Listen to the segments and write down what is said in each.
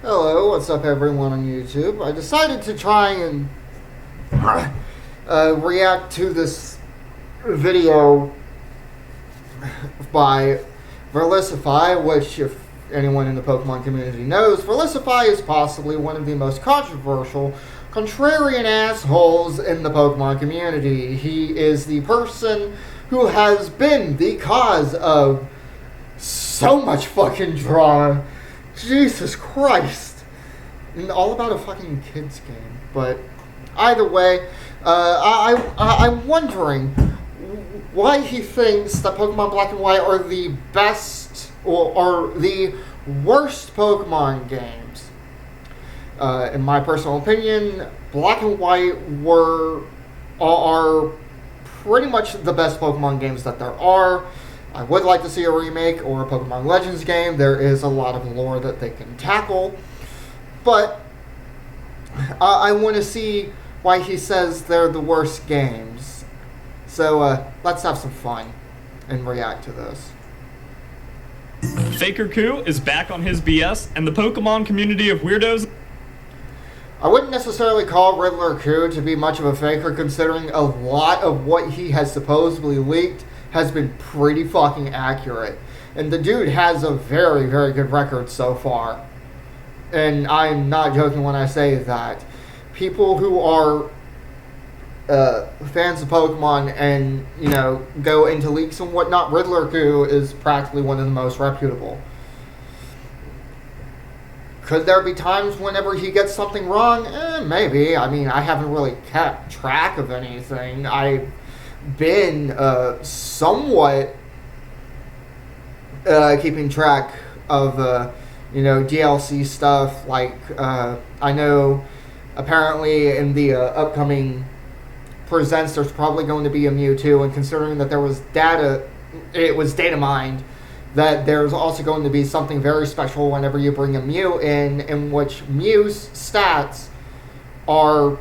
Hello, what's up everyone on YouTube? I decided to try and react to this video by Verlisify, which if anyone in the Pokemon community knows, Verlisify is possibly one of the most controversial, contrarian assholes in the Pokemon community. He is the person who has been the cause of so much fucking drama. Jesus Christ. And all about a fucking kid's game. But either way, I'm wondering why he thinks that Pokemon Black and White are the best or are the worst Pokemon games. In my personal opinion, Black and White are pretty much the best Pokemon games that there are. I would like to see a remake or a Pokemon Legends game. There is a lot of lore that they can tackle. But I want to see why he says they're the worst games. So let's have some fun and react to this. Faker Coup is back on his BS, and the Pokemon community of weirdos. I wouldn't necessarily call Riddler Coup to be much of a faker, considering a lot of what he has supposedly leaked has been pretty fucking accurate. And the dude has a very, very good record so far. And I'm not joking when I say that. People who are fans of Pokemon and, you know, go into leaks and whatnot, Riddler Coup is practically one of the most reputable. Could there be times whenever he gets something wrong? Maybe. I mean, I haven't really kept track of anything. I've been somewhat keeping track of DLC stuff. Like I know apparently in the upcoming presents there's probably going to be a Mewtwo, and considering that there was data mined that there's also going to be something very special whenever you bring a Mew in which Mew's stats are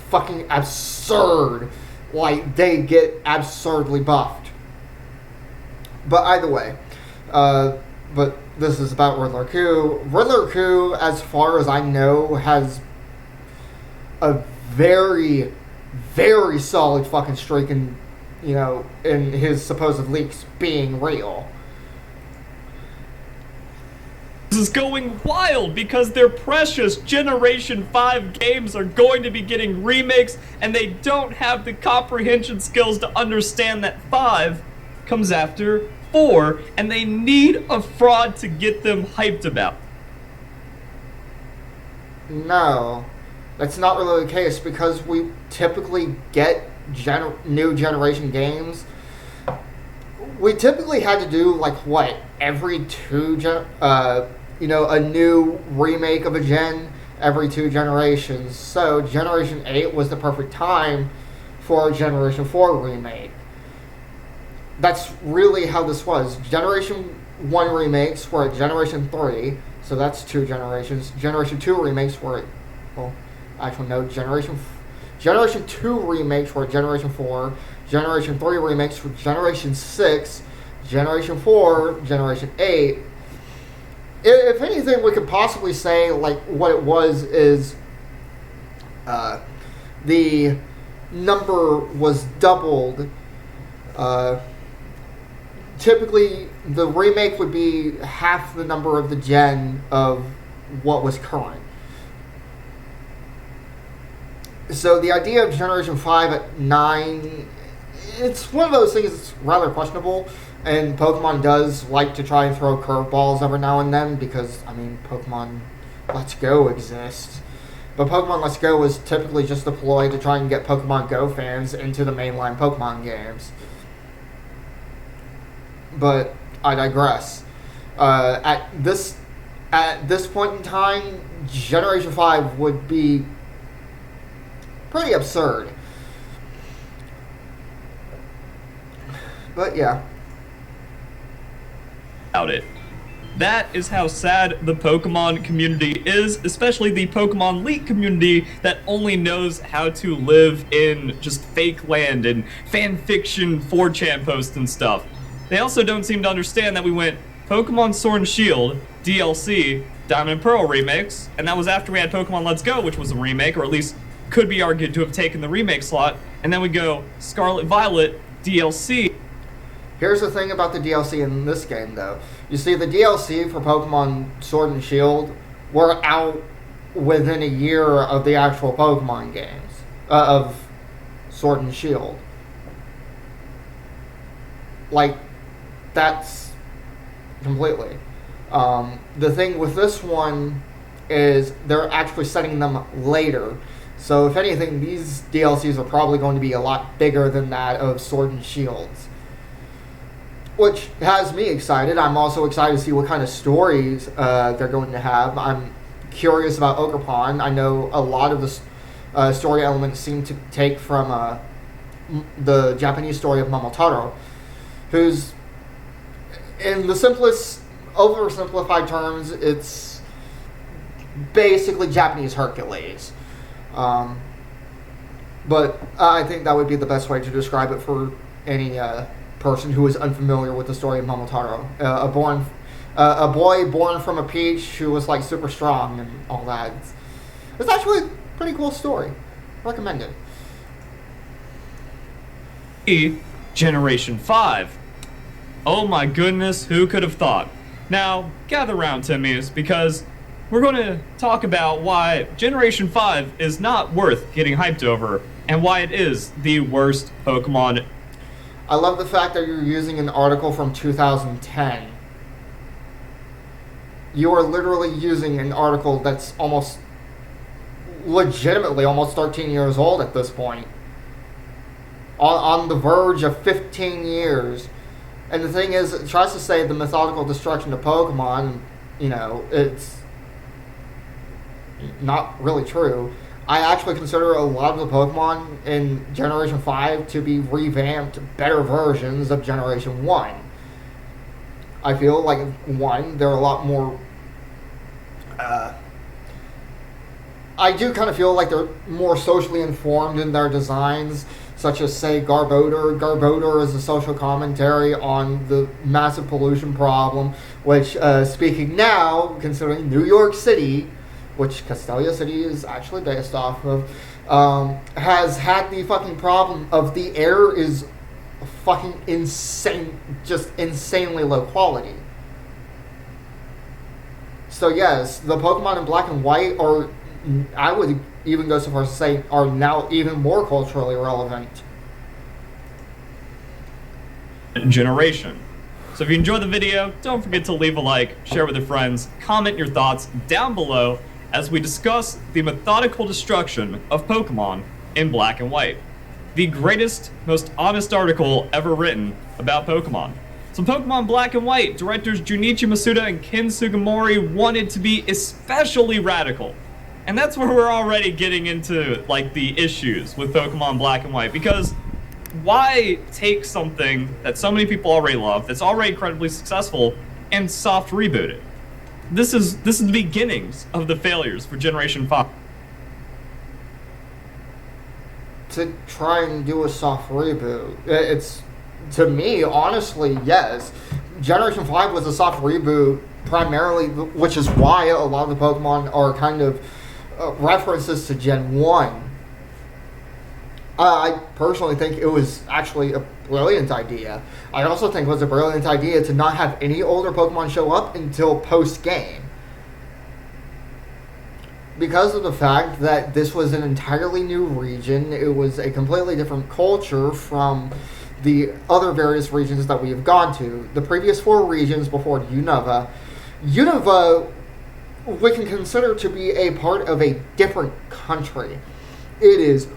fucking absurd. Like, they get absurdly buffed. But either way, but this is about Riddler Coup. Riddler Coup, as far as I know, has a very, very solid fucking streak in, in his supposed leaks being real. This is going wild because their precious Generation 5 games are going to be getting remakes, and they don't have the comprehension skills to understand that 5 comes after 4, and they need a fraud to get them hyped about. No, that's not really the case, because we typically get new generation games. We typically had to do, like, what, every a new remake of a gen every 2 generations. So Generation 8 was the perfect time for a Generation 4 remake. That's really how this was. Generation 1 remakes were at Generation 3, so that's 2 generations. Generation 2 remakes were Generation 2 remakes were at Generation 4. Generation 3 remakes were Generation 6. Generation 4, Generation 8. If anything, we could possibly say, like, what it was is the number was doubled. Typically, the remake would be half the number of the gen of what was current. So the idea of Generation 5 at 9, it's one of those things that's rather questionable. And Pokemon does like to try and throw curveballs every now and then because, I mean, Pokemon Let's Go exists. But Pokemon Let's Go was typically just deployed to try and get Pokemon Go fans into the mainline Pokemon games. But I digress. At this point in time, Generation 5 would be pretty absurd. But yeah. About it. That is how sad the Pokemon community is, especially the Pokemon League community that only knows how to live in just fake land and fanfiction 4chan posts and stuff. They also don't seem to understand that we went Pokemon Sword and Shield DLC Diamond and Pearl remakes, and that was after we had Pokemon Let's Go, which was a remake, or at least could be argued to have taken the remake slot, and then we go Scarlet Violet DLC. Here's the thing about the DLC in this game, though. You see, the DLC for Pokemon Sword and Shield were out within a year of the actual Pokemon games, of Sword and Shield. Like, that's completely. The thing with this one is they're actually setting them later. So if anything, these DLCs are probably going to be a lot bigger than that of Sword and Shields. Which has me excited. I'm also excited to see what kind of stories they're going to have. I'm curious about Ogerpon. I know a lot of the story elements seem to take from the Japanese story of Momotaro, who's, in the simplest, oversimplified terms, it's basically Japanese Hercules. But I think that would be the best way to describe it for any person who is unfamiliar with the story of Momotaro. A boy born from a peach who was like super strong and all that. It's actually a pretty cool story. Recommend it. Generation 5. Oh my goodness, who could have thought? Now, gather round, Timmies, because we're going to talk about why Generation 5 is not worth getting hyped over, and why it is the worst Pokemon. I love the fact that you're using an article from 2010. You are literally using an article that's legitimately almost 13 years old at this point. On the verge of 15 years. And the thing is, it tries to say the methodical destruction of Pokemon, it's not really true. I actually consider a lot of the Pokemon in Generation 5 to be revamped, better versions of Generation 1. I feel like, one, they're a lot more... I do kind of feel like they're more socially informed in their designs, such as, say, Garbodor. Garbodor is a social commentary on the massive pollution problem, which, speaking now, considering New York City, which Castelia City is actually based off of, has had the fucking problem of the air is fucking insane, just insanely low quality. So yes, the Pokemon in Black and White are, I would even go so far as to say, are now even more culturally relevant. Generation. So if you enjoyed the video, don't forget to leave a like, share with your friends, comment your thoughts down below as we discuss the methodical destruction of Pokemon in Black and White. The greatest, most honest article ever written about Pokemon. So Pokemon Black and White, directors Junichi Masuda and Ken Sugimori wanted to be especially radical. And that's where we're already getting into, like, the issues with Pokemon Black and White, because why take something that so many people already love, that's already incredibly successful, and soft reboot it? This is the beginnings of the failures for Generation 5. To try and do a soft reboot, it's, to me, honestly, yes. Generation 5 was a soft reboot primarily, which is why a lot of the Pokemon are kind of references to Gen 1. I personally think it was actually a brilliant idea. I also think it was a brilliant idea to not have any older Pokemon show up until post-game. Because of the fact that this was an entirely new region, it was a completely different culture from the other various regions that we have gone to. The previous 4 regions before Unova, we can consider to be a part of a different country. It is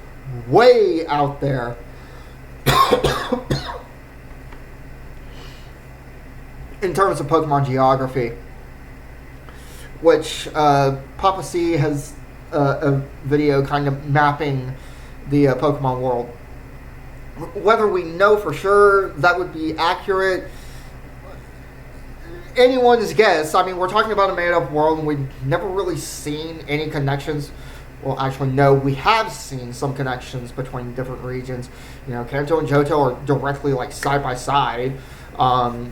way out there. In terms of Pokemon geography, which Papa C has a video kind of mapping the Pokemon world. Whether we know for sure that would be accurate, anyone's guess. I mean, we're talking about a made-up world, and we've never really seen any connections. Well, actually, no, we have seen some connections between different regions. Kanto and Johto are directly, like, side by side. Sinnoh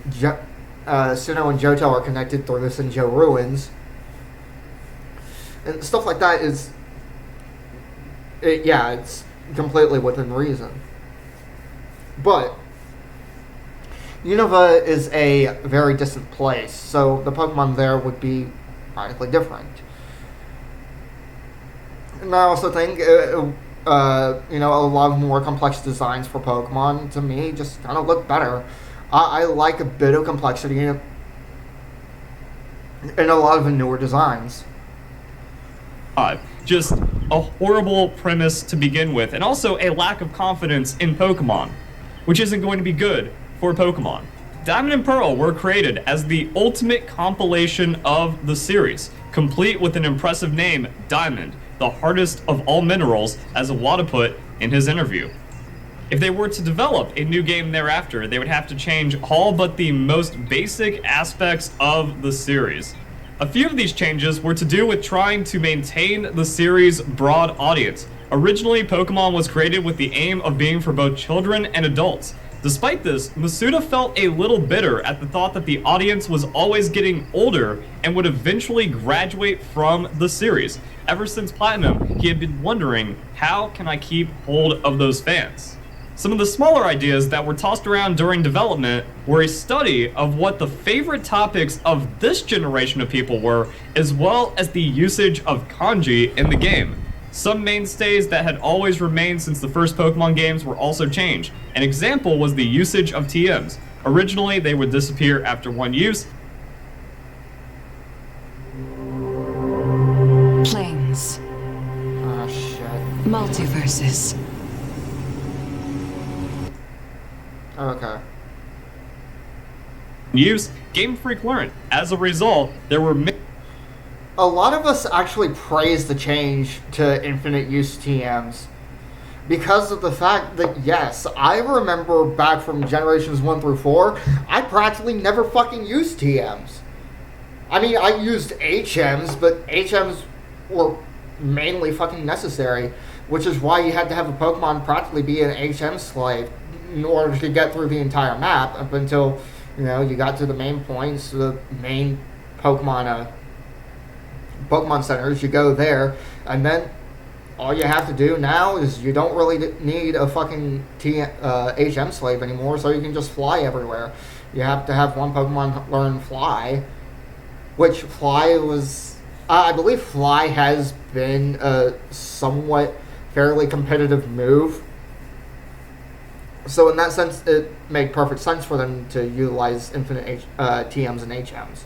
and Johto are connected through the Sinjoh ruins. And stuff like that it's completely within reason. But Unova is a very distant place, so the Pokemon there would be radically different. And I also think, a lot of more complex designs for Pokemon, to me, just kind of look better. I like a bit of complexity in a lot of the newer designs. Just a horrible premise to begin with, and also a lack of confidence in Pokemon, which isn't going to be good for Pokemon. Diamond and Pearl were created as the ultimate compilation of the series, complete with an impressive name, Diamond, the hardest of all minerals, as Iwata put in his interview. If they were to develop a new game thereafter, they would have to change all but the most basic aspects of the series. A few of these changes were to do with trying to maintain the series' broad audience. Originally, Pokemon was created with the aim of being for both children and adults. Despite this, Masuda felt a little bitter at the thought that the audience was always getting older and would eventually graduate from the series. Ever since Platinum, he had been wondering, how can I keep hold of those fans? Some of the smaller ideas that were tossed around during development were a study of what the favorite topics of this generation of people were, as well as the usage of kanji in the game. Some mainstays that had always remained since the first Pokemon games were also changed. An example was the usage of TMs. Originally, they would disappear after one use. Planes. Oh, shit. Multiverses. Okay. Use Game Freak learned. As a result, there were A lot of us actually praise the change to infinite use TMs because of the fact that, yes, I remember back from generations 1 through 4, I practically never fucking used TMs. I mean, I used HMs, but HMs were mainly fucking necessary, which is why you had to have a Pokemon practically be an HM slave in order to get through the entire map up until, you got to the main points, the main Pokemon centers. You go there, and then all you have to do now is you don't really need a fucking HM slave anymore, so you can just fly everywhere. You have to have one Pokemon learn Fly, which Fly was... I believe Fly has been a somewhat fairly competitive move. So in that sense, it made perfect sense for them to utilize infinite TMs and HMs.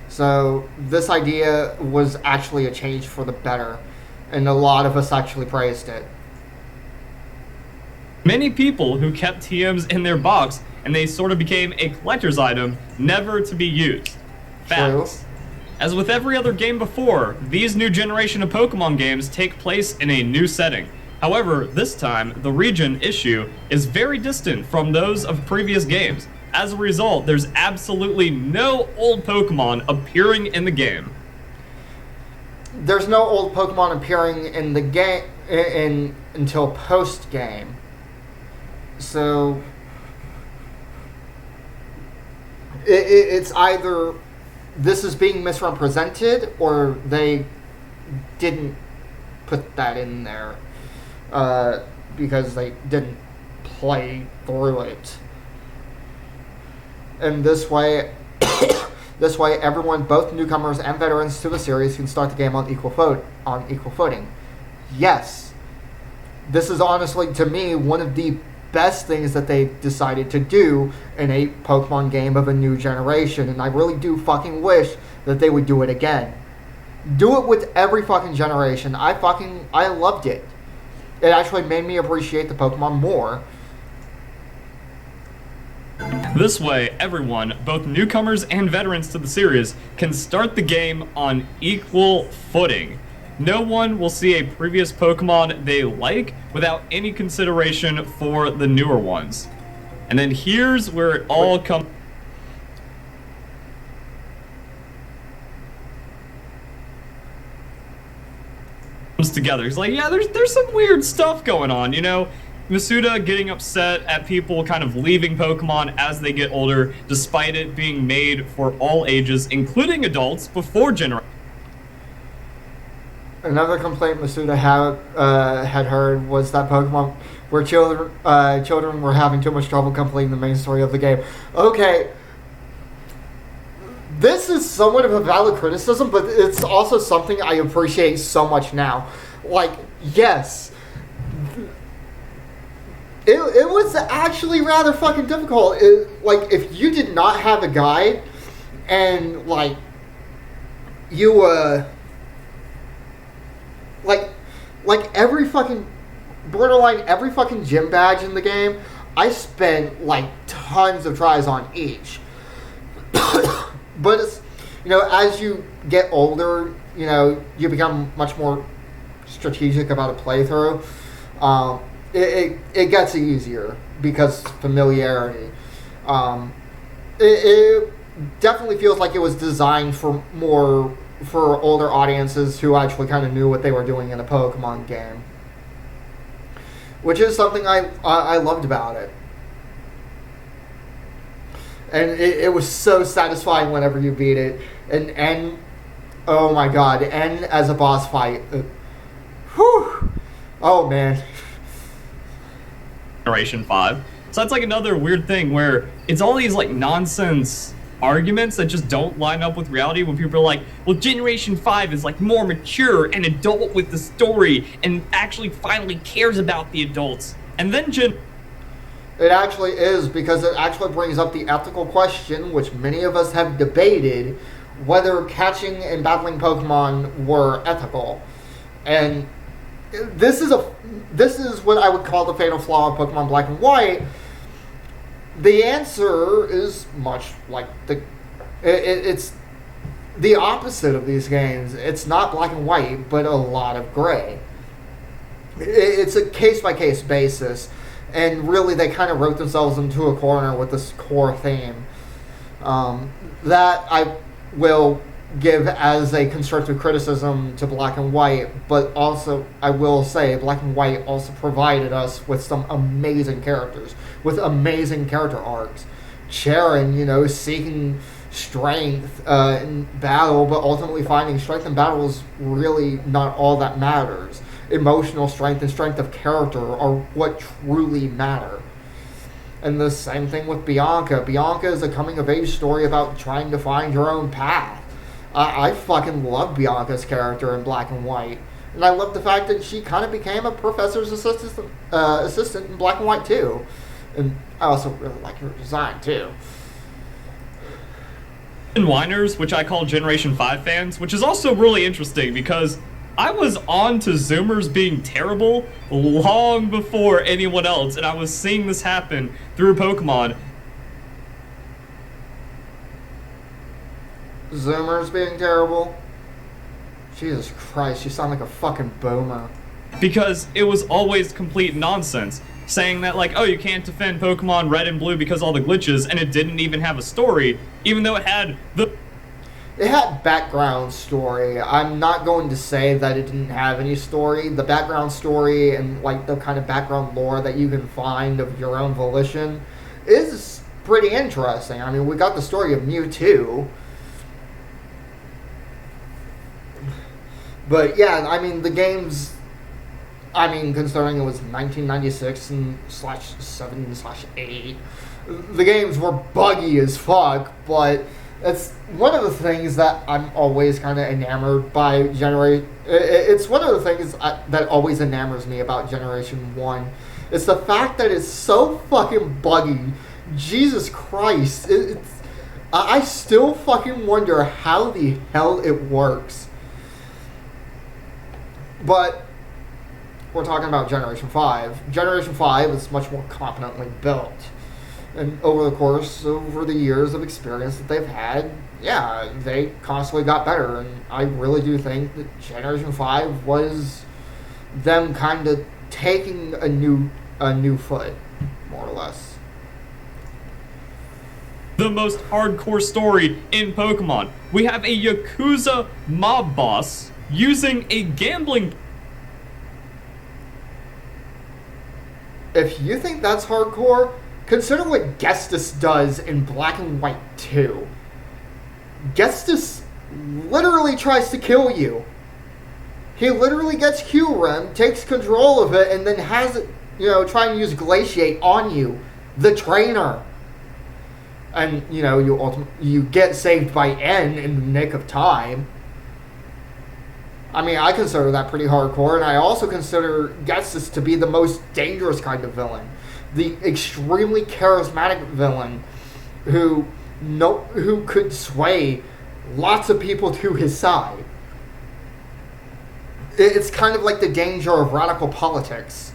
So this idea was actually a change for the better, and a lot of us actually praised it. Many people who kept TMs in their box, and they sort of became a collector's item, never to be used. Facts. True. As with every other game before, these new generation of Pokemon games take place in a new setting. However, this time, the region issue is very distant from those of previous games. As a result, there's absolutely no old Pokemon appearing in the game. There's no old Pokemon appearing in the game until post-game. So it's either this is being misrepresented or they didn't put that in there because they didn't play through it. And this way, everyone, both newcomers and veterans to the series, can start the game on equal footing. Yes, this is honestly, to me, one of the best things that they decided to do in a Pokemon game of a new generation, and I really do fucking wish that they would do it again. Do it with every fucking generation. I loved it. It actually made me appreciate the Pokemon more. This way, everyone, both newcomers and veterans to the series, can start the game on equal footing. No one will see a previous Pokemon they like without any consideration for the newer ones. And then here's where it all comes together. He's like, yeah, there's some weird stuff going on, Masuda getting upset at people kind of leaving Pokemon as they get older, despite it being made for all ages, including adults, before generation. Another complaint Masuda had heard was that Pokemon where children were having too much trouble completing the main story of the game. Okay, this is somewhat of a valid criticism, but it's also something I appreciate so much now. Like, yes, it was actually rather fucking difficult. Like, if you did not have a guide, and like you like every fucking borderline every fucking gym badge in the game, I spent like tons of tries on each. But it's, as you get older, you become much more strategic about a playthrough. It gets easier because familiarity. It definitely feels like it was designed for older audiences who actually kind of knew what they were doing in a Pokemon game, which is something I loved about it. And it was so satisfying whenever you beat it. And oh my god, N as a boss fight. Whew. Oh man. Generation 5. So that's like another weird thing where it's all these like nonsense arguments that just don't line up with reality when people are like, well, Generation 5 is like more mature and adult with the story and actually finally cares about the adults. And then It actually is, because it actually brings up the ethical question, which many of us have debated, whether catching and battling Pokemon were ethical. And this is what I would call the fatal flaw of Pokemon Black and White. The answer is much like it's the opposite of these games. It's not black and white, but a lot of gray. It's a case-by-case basis. And really, they kind of wrote themselves into a corner with this core theme. That I will give as a constructive criticism to Black and White, but also I will say Black and White also provided us with some amazing characters, with amazing character arcs. Sharon, seeking strength in battle, but ultimately finding strength in battle is really not all that matters. Emotional strength and strength of character are what truly matter. And the same thing with Bianca. Bianca is a coming-of-age story about trying to find your own path. I fucking love Bianca's character in Black and White. And I love the fact that she kind of became a professor's assistant in Black and White, too. And I also really like her design, too. And whiners, which I call Generation 5 fans, which is also really interesting because I was on to Zoomers being terrible long before anyone else, and I was seeing this happen through Pokemon. Zoomers being terrible? Jesus Christ, you sound like a fucking boomer. Because it was always complete nonsense. Saying that, like, oh, you can't defend Pokemon Red and Blue because all the glitches, and it didn't even have a story, even though it had It had background story. I'm not going to say that it didn't have any story. The background story and like the kind of background lore that you can find of your own volition is pretty interesting. I mean, we got the story of Mewtwo. But yeah, I mean, the game's... considering it was 1996 and /7/8, the games were buggy as fuck, but it's one of the things that I'm always kind of enamored by it's one of the things that always enamors me about Generation 1. It's the fact that it's so fucking buggy. Jesus Christ. I still fucking wonder how the hell it works. But we're talking about Generation 5. Generation 5 is much more competently built. And over the years of experience that they've had, yeah, they constantly got better. And I really do think that Generation 5 was them kind of taking a new foot, more or less. The most hardcore story in Pokemon. We have a Yakuza mob boss using a gambling if you think that's hardcore, consider what Gestus does in Black and White 2. Gestus literally tries to kill you. He literally gets Q-Rim, takes control of it, and then has it, try and use Glaciate on you, the trainer. And, you get saved by N in the nick of time. I mean, I consider that pretty hardcore, and I also consider Gestus to be the most dangerous kind of villain. The extremely charismatic villain who could sway lots of people to his side. It's kind of like the danger of radical politics.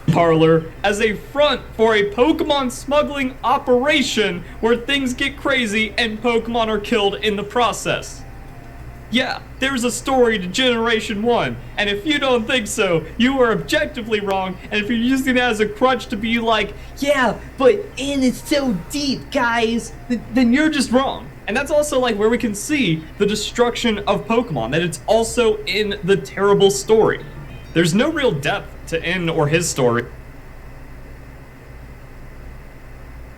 Parlor as a front for a Pokemon smuggling operation where things get crazy and Pokemon are killed in the process. Yeah, there's a story to Generation 1, and if you don't think so, you are objectively wrong, and if you're using it as a crutch to be like, yeah, but N is so deep, guys, then you're just wrong. And that's also like where we can see the destruction of Pokemon, that it's also in the terrible story. There's no real depth to N or his story.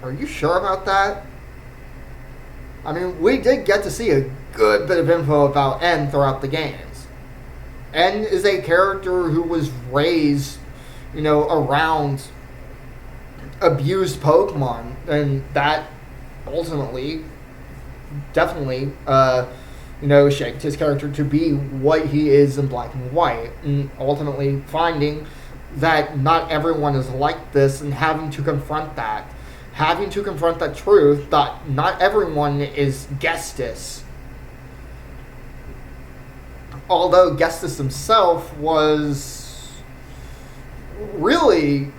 Are you sure about that? I mean, we did get to see a good bit of info about N throughout the games. N is a character who was raised, around abused Pokemon, and that ultimately, definitely, shaped his character to be what he is in Black and White, and ultimately finding that not everyone is like this and having to confront that truth that not everyone is Gestus. Although Gestus himself was really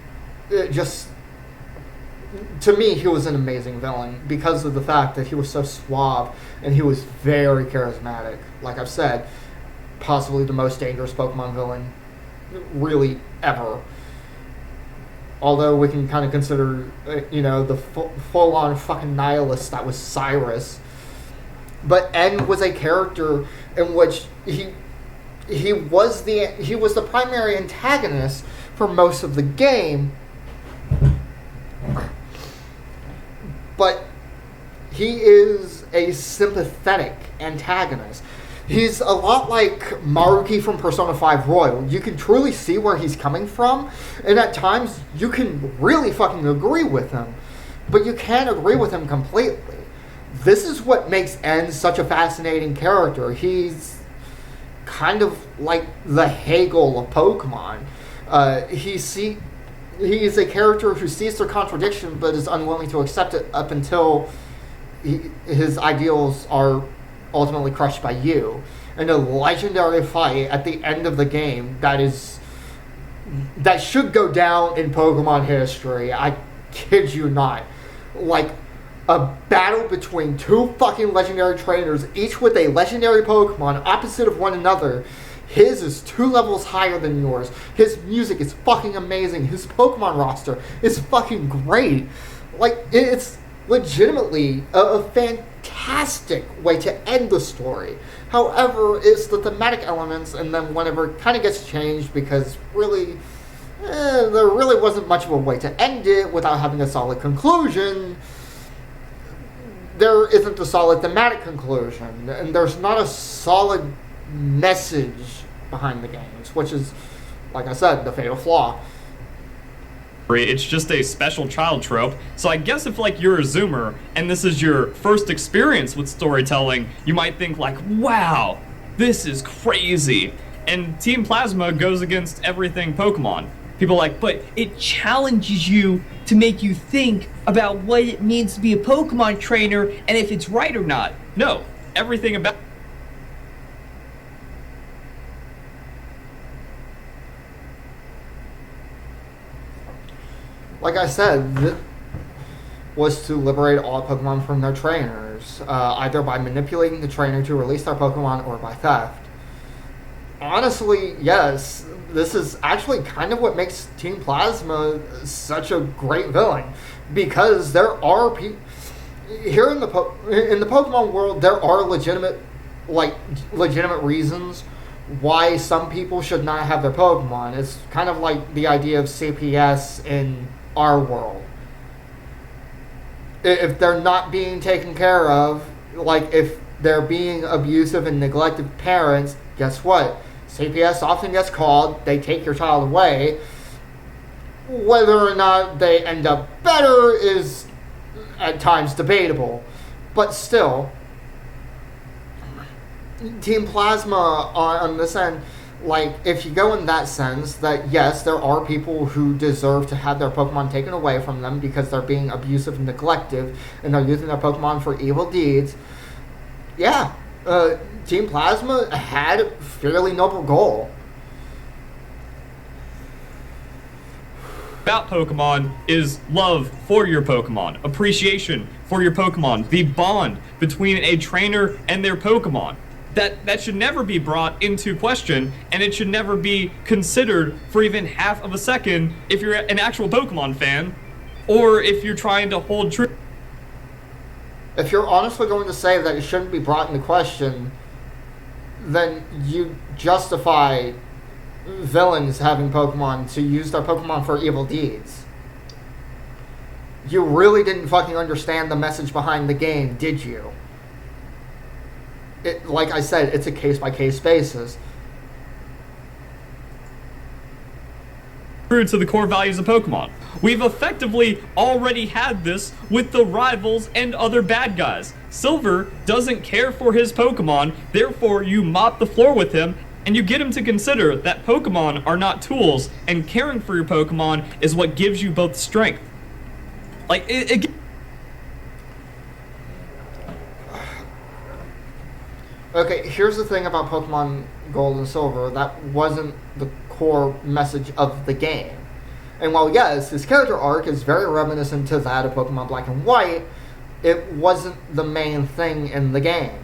to me, he was an amazing villain because of the fact that he was so suave and he was very charismatic. Like I've said, possibly the most dangerous Pokemon villain really ever. Although we can kind of consider, the full-on fucking nihilist that was Cyrus. But N was a character in which he was the primary antagonist for most of the game. But he is a sympathetic antagonist. He's a lot like Maruki from Persona 5 Royal. You can truly see where he's coming from, and at times you can really fucking agree with him, but you can't agree with him completely. This is what makes N such a fascinating character. He's kind of like the Hegel of Pokemon. He is a character who sees their contradiction but is unwilling to accept it up until his ideals are ultimately crushed by you. In a legendary fight at the end of the game that should go down in Pokemon history. I kid you not. Like a battle between two fucking legendary trainers, each with a legendary Pokemon opposite of one another. His is 2 levels higher than yours. His music is fucking amazing. His Pokemon roster is fucking great. Like, it's legitimately a fantastic way to end the story. However, it's the thematic elements, and then whenever it kind of gets changed, because really, there really wasn't much of a way to end it without having a solid conclusion. There isn't a solid thematic conclusion, and there's not a solid message behind the games, which is, like I said, the fatal flaw. It's just a special child trope. So I guess if you're a Zoomer and this is your first experience with storytelling, you might think wow, this is crazy. And Team Plasma goes against everything Pokemon. People are but it challenges you to make you think about what it means to be a Pokemon trainer and if it's right or not. No, everything about like I said, was to liberate all Pokemon from their trainers, either by manipulating the trainer to release their Pokemon or by theft. Honestly, yes, this is actually kind of what makes Team Plasma such a great villain, because there are people here in the Pokemon world. There are legitimate reasons why some people should not have their Pokemon. It's kind of like the idea of CPS in our world. If they're not being taken care of, like if they're being abusive and neglected parents, guess what? CPS often gets called, they take your child away. Whether or not they end up better is at times debatable. But still, Team Plasma on this end, like, if you go in that sense, that yes, there are people who deserve to have their Pokemon taken away from them because they're being abusive and neglective, and they're using their Pokemon for evil deeds. Yeah, Team Plasma had a fairly noble goal. About Pokemon is love for your Pokemon, appreciation for your Pokemon, the bond between a trainer and their Pokemon. That should never be brought into question, and it should never be considered for even half of a second if you're an actual Pokemon fan, or if you're trying to hold true. If you're honestly going to say that it shouldn't be brought into question, then you justify villains having Pokemon to use their Pokemon for evil deeds. You really didn't fucking understand the message behind the game, did you? Like I said, it's a case-by-case basis. True to the core values of Pokemon. We've effectively already had this with the rivals and other bad guys. Silver doesn't care for his Pokemon, therefore you mop the floor with him, and you get him to consider that Pokemon are not tools, and caring for your Pokemon is what gives you both strength. Like, Okay, here's the thing about Pokemon Gold and Silver. That wasn't the core message of the game. And while, yes, his character arc is very reminiscent to that of Pokemon Black and White, it wasn't the main thing in the game.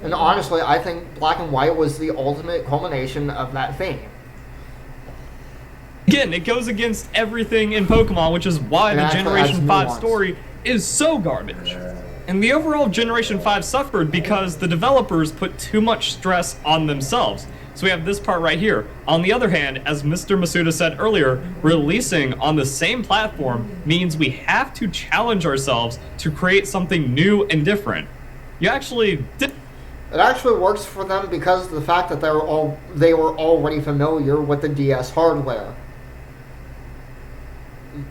And honestly, I think Black and White was the ultimate culmination of that theme. Again, it goes against everything in Pokemon, which is why the Generation 5 story is so garbage. And the overall Generation 5 suffered because the developers put too much stress on themselves. So we have this part right here. On the other hand, as Mr. Masuda said earlier, releasing on the same platform means we have to challenge ourselves to create something new and different. You actually did. It actually works for them because of the fact that they were already familiar with the DS hardware.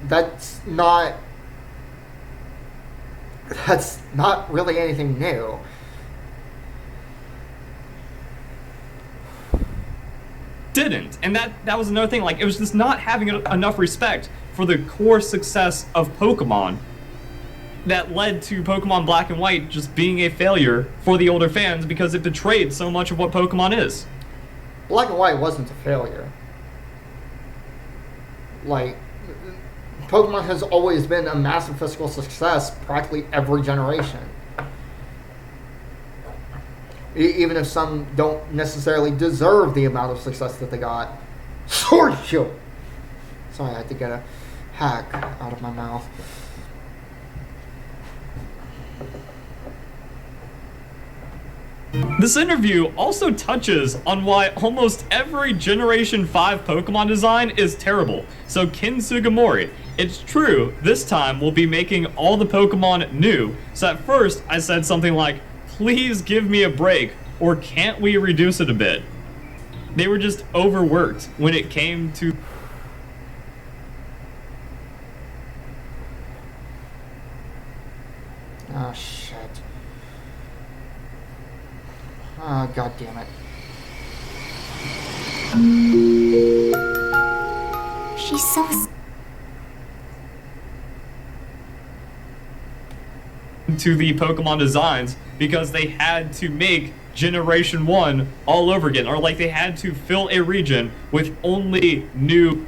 That's not really anything new. Didn't, and that was another thing. Like, it was just not having enough respect for the core success of Pokemon that led to Pokemon Black and White just being a failure for the older fans because it betrayed so much of what Pokemon is. Black and White wasn't a failure. Like, Pokemon has always been a massive physical success practically every generation. Even if some don't necessarily deserve the amount of success that they got. Sword Shield! Sorry, I had to get a hack out of my mouth. This interview also touches on why almost every Generation 5 Pokemon design is terrible. So Ken Sugimori, it's true, this time we'll be making all the Pokemon new. So at first I said something like, please give me a break, or can't we reduce it a bit? They were just overworked when it came to... Oh, shit. Oh, god damn it. She's so... to the Pokemon designs because they had to make Generation 1 all over again, or like they had to fill a region with only new...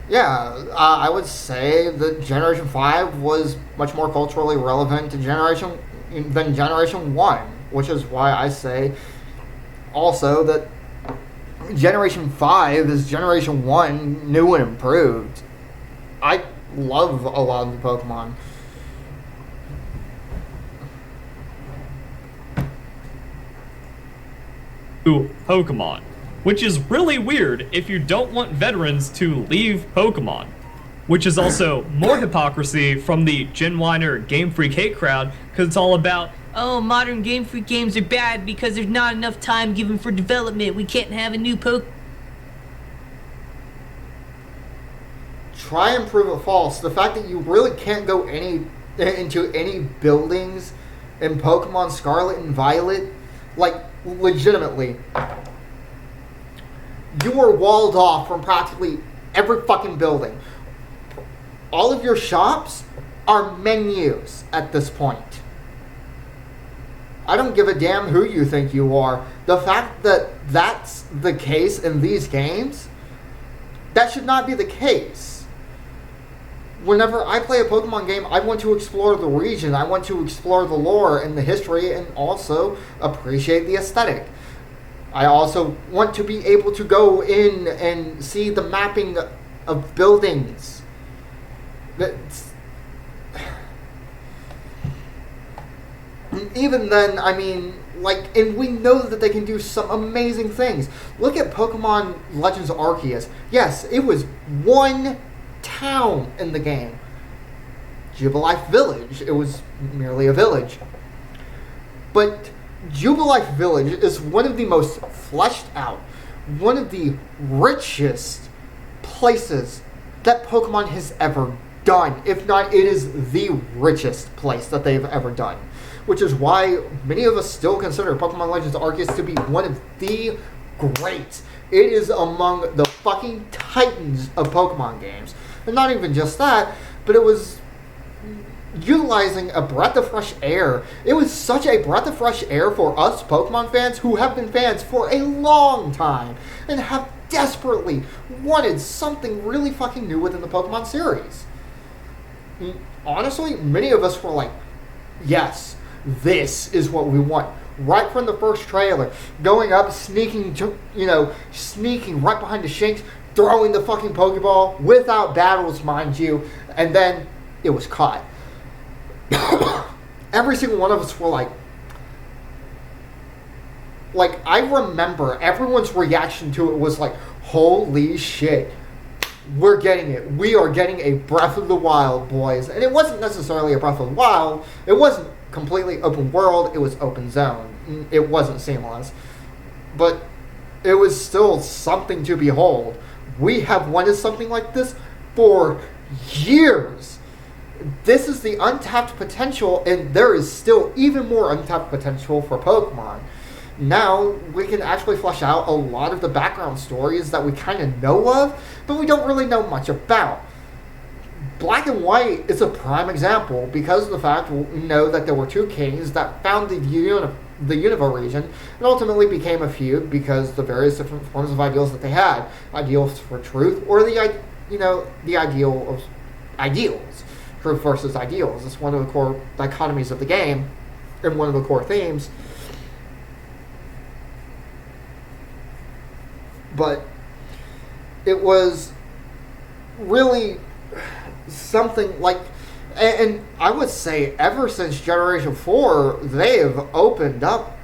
Yeah, I would say that Generation 5 was much more culturally relevant to than Generation 1, which is why I say also that Generation 5 is Generation 1 new and improved. I love a lot of the Pokemon. to Pokemon, which is really weird if you don't want veterans to leave Pokemon, which is also more hypocrisy from the Gen Whiner Game Freak hate crowd, because it's all about, oh, modern Game Freak games are bad because there's not enough time given for development. We can't have a new Try and prove it false. The fact that you really can't go into any buildings in Pokemon Scarlet and Violet, like, legitimately, you are walled off from practically every fucking building. All of your shops are menus at this point. I don't give a damn who you think you are. The fact that that's the case in these games, that should not be the case. Whenever I play a Pokemon game, I want to explore the region. I want to explore the lore and the history and also appreciate the aesthetic. I also want to be able to go in and see the mapping of buildings. Even then, I mean, like, and we know that they can do some amazing things. Look at Pokemon Legends Arceus. Yes, it was one town in the game. Jubilife Village. It was merely a village. But Jubilife Village is one of the most fleshed out, one of the richest places that Pokemon has ever done. If not, it is the richest place that they've ever done. Which is why many of us still consider Pokemon Legends Arceus to be one of the great. It is among the fucking titans of Pokemon games. And not even just that, but it was utilizing a breath of fresh air. It was such a breath of fresh air for us Pokemon fans who have been fans for a long time and have desperately wanted something really fucking new within the Pokemon series. Honestly, many of us were like, yes, this is what we want. Right from the first trailer, going up, sneaking right behind the Shinx, throwing the fucking Pokeball without battles, mind you, and then it was caught. Every single one of us were like, I remember everyone's reaction to it was like, holy shit, we're getting it. We are getting a Breath of the Wild, boys. And it wasn't necessarily a Breath of the Wild. It wasn't completely open world. It was open zone. It wasn't seamless. But it was still something to behold. We have wanted something like this for years. This is the untapped potential, and there is still even more untapped potential for Pokemon. Now, we can actually flesh out a lot of the background stories that we kind of know of, but we don't really know much about. Black and White is a prime example because of the fact we know that there were two kings that founded the Unova region and ultimately became a feud because the various different forms of ideals that they had. Ideals for truth or the ideal of ideals. Truth versus ideals. It's one of the core dichotomies of the game and one of the core themes. But it was really something like, and I would say ever since Generation 4, they have opened up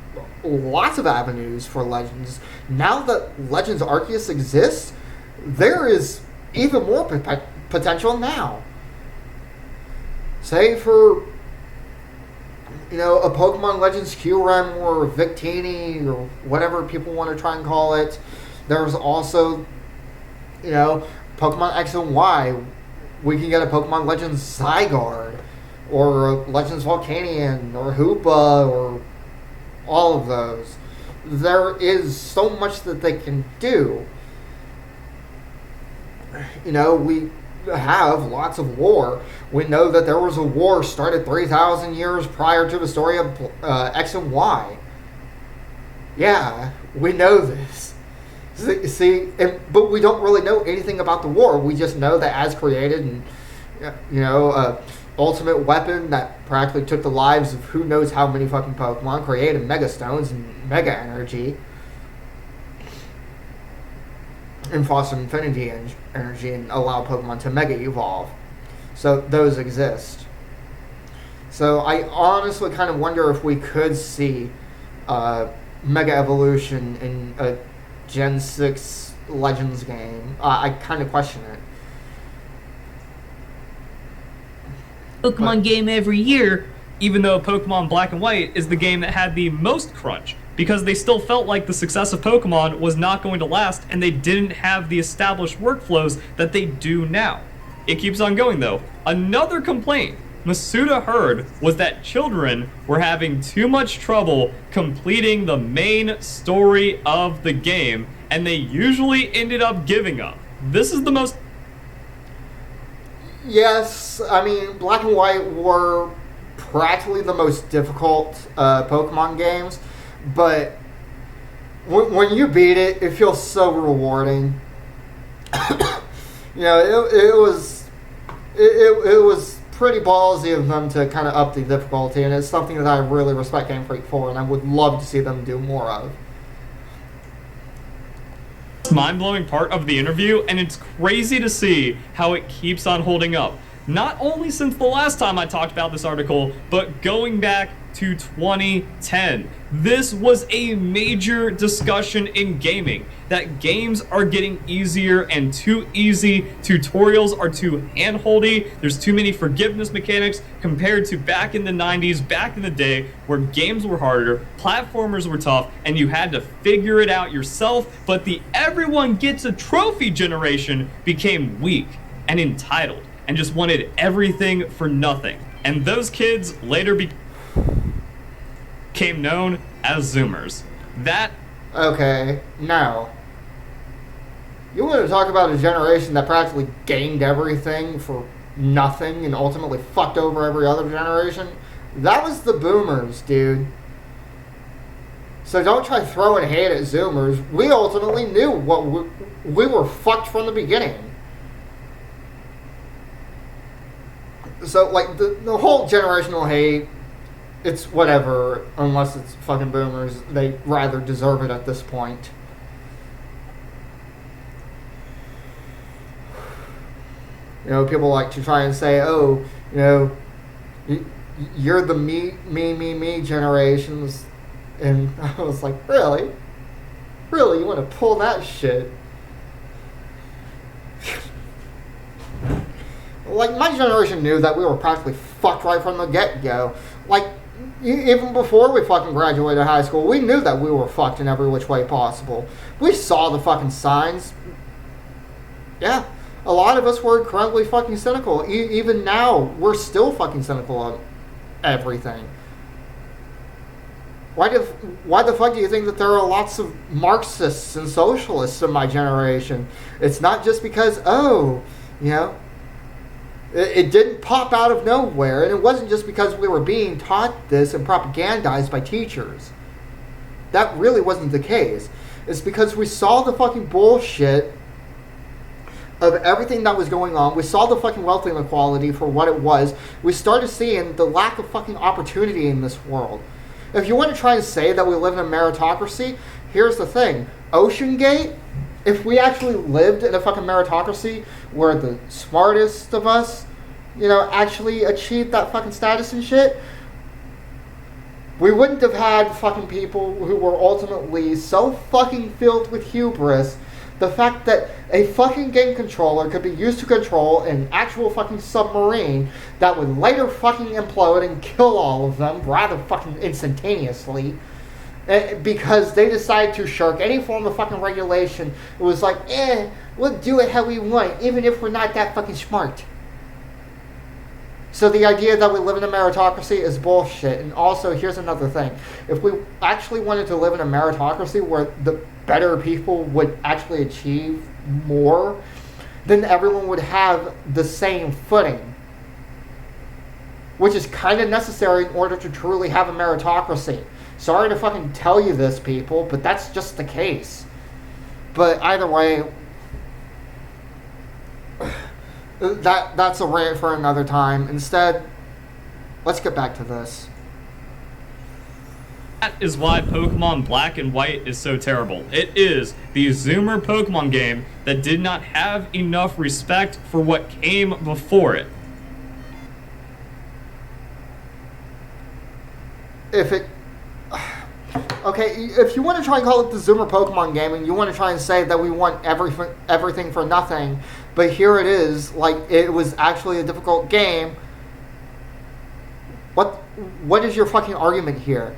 lots of avenues for Legends. Now that Legends Arceus exists, there is even more potential now. Say for, a Pokemon Legends QREM or Victini or whatever people want to try and call it. There's also, Pokemon X and Y. We can get a Pokemon Legends Zygarde, or a Legends Volcanion, or Hoopa, or all of those. There is so much that they can do. We have lots of lore. We know that there was a war started 3,000 years prior to the story of X and Y. Yeah, we know this. See, but we don't really know anything about the war. We just know that as created and, ultimate weapon that practically took the lives of who knows how many fucking Pokemon, created Mega Stones and Mega Energy, and fostered Infinity Energy and allowed Pokemon to Mega Evolve. So those exist. So I honestly kind of wonder if we could see Mega Evolution in a Gen 6 Legends game. I kind of question it. Pokemon game every year, even though Pokemon Black and White is the game that had the most crunch, because they still felt like the success of Pokemon was not going to last, and they didn't have the established workflows that they do now. It keeps on going though. Another complaint Masuda heard was that children were having too much trouble completing the main story of the game, and they usually ended up giving up. This is the most... Yes, I mean, Black and White were practically the most difficult Pokemon games, but when you beat it, it feels so rewarding. You know, it was pretty ballsy of them to kind of up the difficulty, and it's something that I really respect Game Freak for, and I would love to see them do more of. Mind-blowing part of the interview, and it's crazy to see how it keeps on holding up. Not only since the last time I talked about this article, but going back to 2010. This was a major discussion in gaming, that games are getting easier and too easy, tutorials are too handholdy, there's too many forgiveness mechanics compared to back in the 90s, back in the day, where games were harder, platformers were tough, and you had to figure it out yourself, but the everyone gets a trophy generation became weak and entitled, and just wanted everything for nothing. And those kids later became known as Zoomers. Okay, now, you want to talk about a generation that practically gained everything for nothing and ultimately fucked over every other generation? That was the Boomers, dude. So don't try throwing hate at Zoomers. We ultimately knew what we were fucked from the beginning. So, like, the whole generational hate, it's whatever, unless it's fucking Boomers. They rather deserve it at this point. You know, people like to try and say, oh, you know, you're the me generations. And I was like, really? Really? You want to pull that shit? Like, my generation knew that we were practically fucked right from the get-go. Like, even before we fucking graduated high school, we knew that we were fucked in every which way possible. We saw the fucking signs. Yeah, a lot of us were incredibly fucking cynical. Even now, we're still fucking cynical on everything. Why the fuck do you think that there are lots of Marxists and socialists in my generation? It's not just because, oh, you know, it didn't pop out of nowhere, and it wasn't just because we were being taught this and propagandized by teachers. That really wasn't the case. It's because we saw the fucking bullshit of everything that was going on. We saw the fucking wealth inequality for what it was. We started seeing the lack of fucking opportunity in this world. If you want to try and say that we live in a meritocracy, here's the thing. Ocean Gate, if we actually lived in a fucking meritocracy where the smartest of us, you know, actually achieved that fucking status and shit, we wouldn't have had fucking people who were ultimately so fucking filled with hubris. The fact that a fucking game controller could be used to control an actual fucking submarine that would later fucking implode and kill all of them rather fucking instantaneously. Because they decided to shirk any form of fucking regulation. It was like, we'll do it how we want, even if we're not that fucking smart. So the idea that we live in a meritocracy is bullshit. And also, here's another thing. If we actually wanted to live in a meritocracy where the better people would actually achieve more, then everyone would have the same footing. Which is kind of necessary in order to truly have a meritocracy. Sorry to fucking tell you this, people, but that's just the case. But either way, that's a rant for another time. Instead, let's get back to this. That is why Pokemon Black and White is so terrible. It is the Zoomer Pokemon game that did not have enough respect for what came before it. Okay, Okay, if you want to try and call it the Zoomer Pokemon game, and you want to try and say that we want everything for nothing, but here it is, like, it was actually a difficult game. What is your fucking argument here?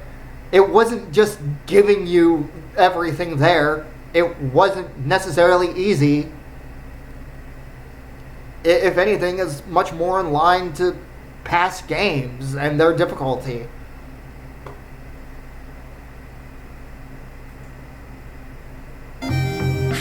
It wasn't just giving you everything there. It wasn't necessarily easy. If anything, is much more in line to past games and their difficulty.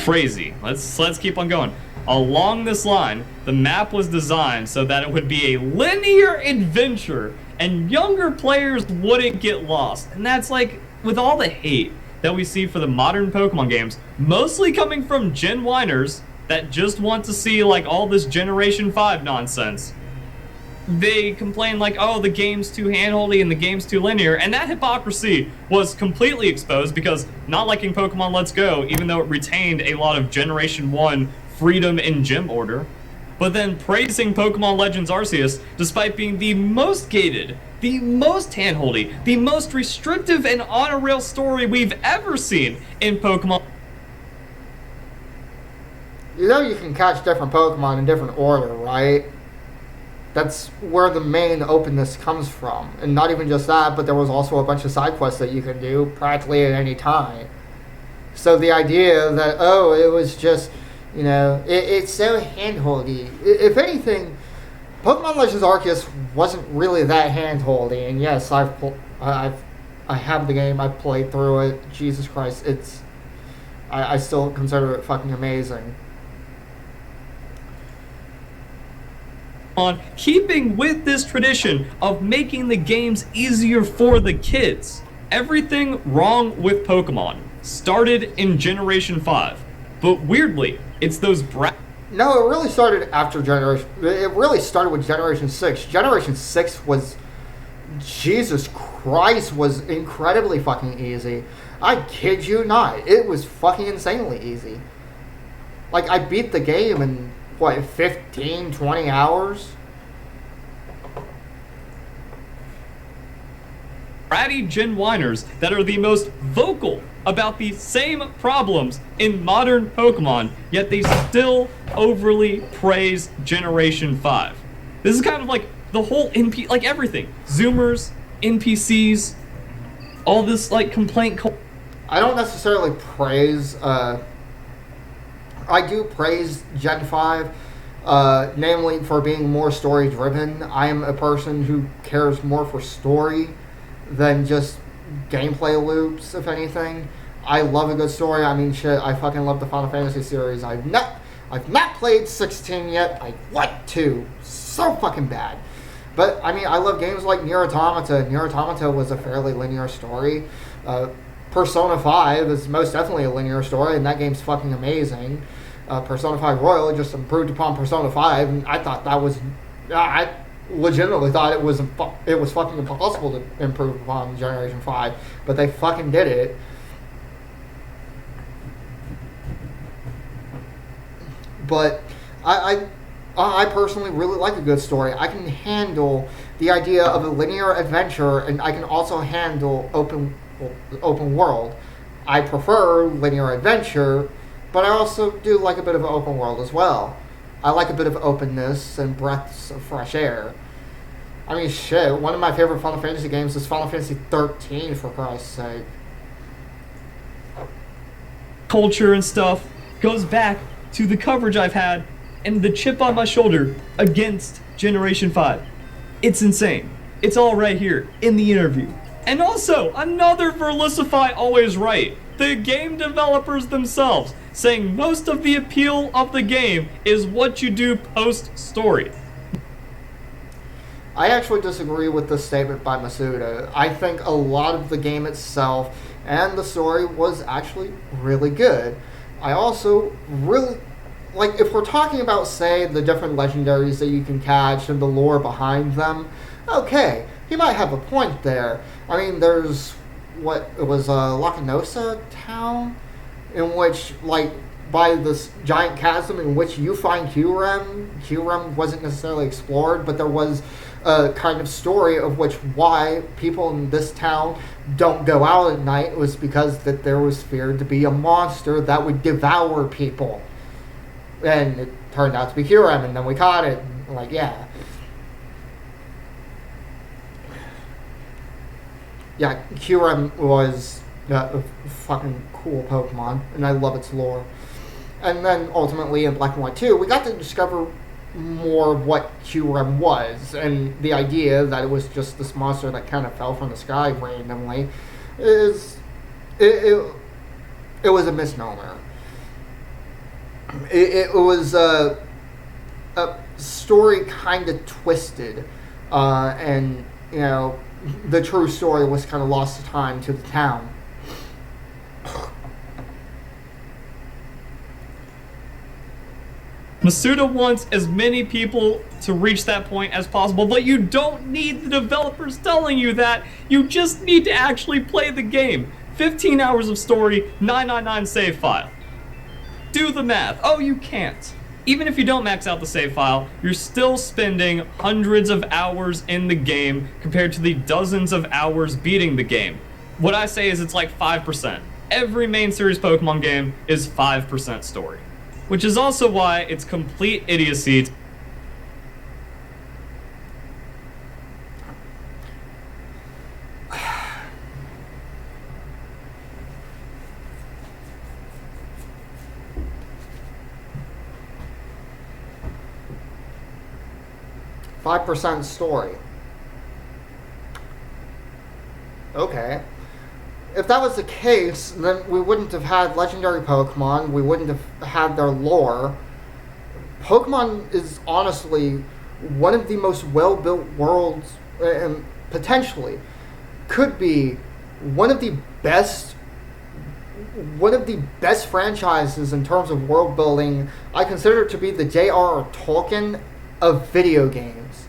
Crazy. Let's keep on going. Along this line, the map was designed so that it would be a linear adventure and younger players wouldn't get lost. And that's like, with all the hate that we see for the modern Pokemon games, mostly coming from Gen Winers that just want to see like all this Generation 5 nonsense. They complain like, oh, the game's too handholdy and the game's too linear, and that hypocrisy was completely exposed because not liking Pokemon Let's Go, even though it retained a lot of Generation 1 freedom in gym order, but then praising Pokemon Legends Arceus despite being the most gated, the most handholdy, the most restrictive and on-a-rail story we've ever seen in Pokemon. You know you can catch different Pokemon in different order, right? That's where the main openness comes from. And not even just that, but there was also a bunch of side quests that you can do practically at any time. So the idea that, oh, it was just, you know, it's so handholdy. If anything, Pokemon Legends Arceus wasn't really that handholdy. And yes, I have the game, I've played through it. Jesus Christ, I still consider it fucking amazing. On keeping with this tradition of making the games easier for the kids. Everything wrong with Pokemon started in Generation 5, but weirdly, it's those No, it really started after Generation... It really started with Generation 6. Generation 6 was... Jesus Christ, was incredibly fucking easy. I kid you not. It was fucking insanely easy. Like, I beat the game in... what, 15, 20 hours? Bratty Gen Winers that are the most vocal about the same problems in modern Pokemon, yet they still overly praise Generation 5. This is kind of like the whole like everything. Zoomers, NPCs, all this like complaint. I don't necessarily praise... I do praise Gen 5, namely for being more story-driven. I am a person who cares more for story than just gameplay loops, if anything. I love a good story. I mean, shit, I fucking love the Final Fantasy series. I've not played 16 yet. I want to. So fucking bad. But, I mean, I love games like Nier Automata. Nier Automata was a fairly linear story. Persona 5 is most definitely a linear story, and that game's fucking amazing. Persona 5 Royal just improved upon Persona 5, and I thought that was... I legitimately thought it was fucking impossible to improve upon Generation 5, but they fucking did it. But I personally really like a good story. I can handle the idea of a linear adventure, and I can also handle open world. I prefer linear adventure, but I also do like a bit of open world as well. I like a bit of openness and breaths of fresh air. I mean, shit, one of my favorite Final Fantasy games is Final Fantasy 13, for Christ's sake. Culture and stuff goes back to the coverage I've had and the chip on my shoulder against Generation 5. It's insane. It's all right here in the interview. And also, another Verlisify always right. The game developers themselves saying most of the appeal of the game is what you do post-story. I actually disagree with this statement by Masuda. I think a lot of the game itself and the story was actually really good. I also really... like, if we're talking about, say, the different legendaries that you can catch and the lore behind them, okay, he might have a point there. I mean, there's, what, it was Lacanosa town, in which, like, by this giant chasm in which you find Kyurem. Kyurem wasn't necessarily explored, but there was a kind of story of which why people in this town don't go out at night. It was because that there was feared to be a monster that would devour people. And it turned out to be Kyurem, and then we caught it. And, like, yeah. Yeah, Kyurem was a fucking cool Pokemon, and I love its lore. And then ultimately in Black and White 2, we got to discover more of what Kyurem was, and the idea that it was just this monster that kind of fell from the sky randomly is it was a misnomer. It was a story kind of twisted, and you know, the true story was kind of lost to time to the town. Masuda wants as many people to reach that point as possible, but you don't need the developers telling you that. You just need to actually play the game. 15 hours of story, 999 save file. Do the math. Oh, you can't. Even if you don't max out the save file, you're still spending hundreds of hours in the game compared to the dozens of hours beating the game. What I say is it's like 5%. Every main series Pokemon game is 5% story. Which is also why it's complete idiocy. %5 story. Okay. If that was the case, then we wouldn't have had legendary Pokemon, we wouldn't have had their lore. Pokemon is honestly one of the most well-built worlds, and potentially could be one of the best franchises in terms of world building. I consider it to be the J.R.R. Tolkien of video games.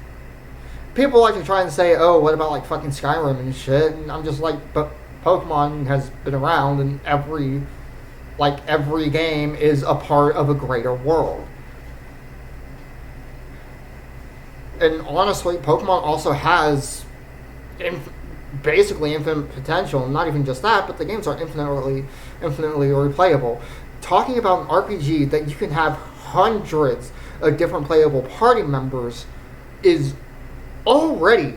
People like to try and say, oh, what about like fucking Skyrim and shit? And I'm just like, but Pokemon has been around, and every game is a part of a greater world. And honestly, Pokemon also has basically infinite potential. Not even just that, but the games are infinitely replayable. Talking about an RPG that you can have hundreds of different playable party members is already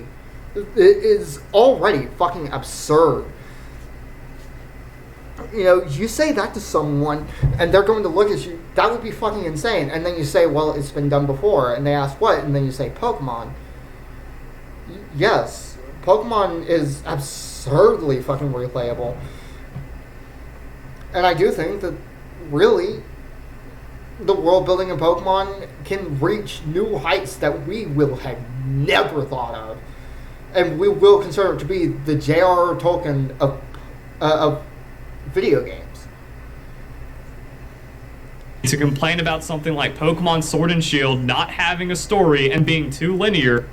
fucking absurd. You know, you say that to someone and they're going to look at you, that would be fucking insane. And then you say, well, it's been done before. And they ask what? And then you say, Pokemon. Yes, Pokemon is absurdly fucking replayable. And I do think that really the world building in Pokemon can reach new heights that we will have never thought of. And we will consider it to be the J.R.R. Tolkien of video games. To complain about something like Pokemon Sword and Shield not having a story and being too linear.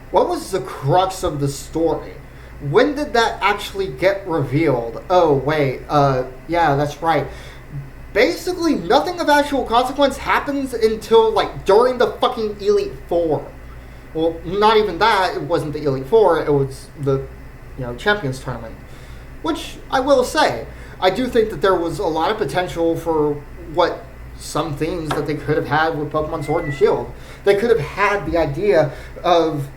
What was the crux of the story? When did that actually get revealed? Oh, wait, yeah, that's right. Basically, nothing of actual consequence happens until, like, during the fucking Elite Four. Well, not even that, it wasn't the Elite Four, it was the Champions Tournament. Which, I will say, I do think that there was a lot of potential for what some themes that they could have had with Pokemon Sword and Shield. They could have had the idea of,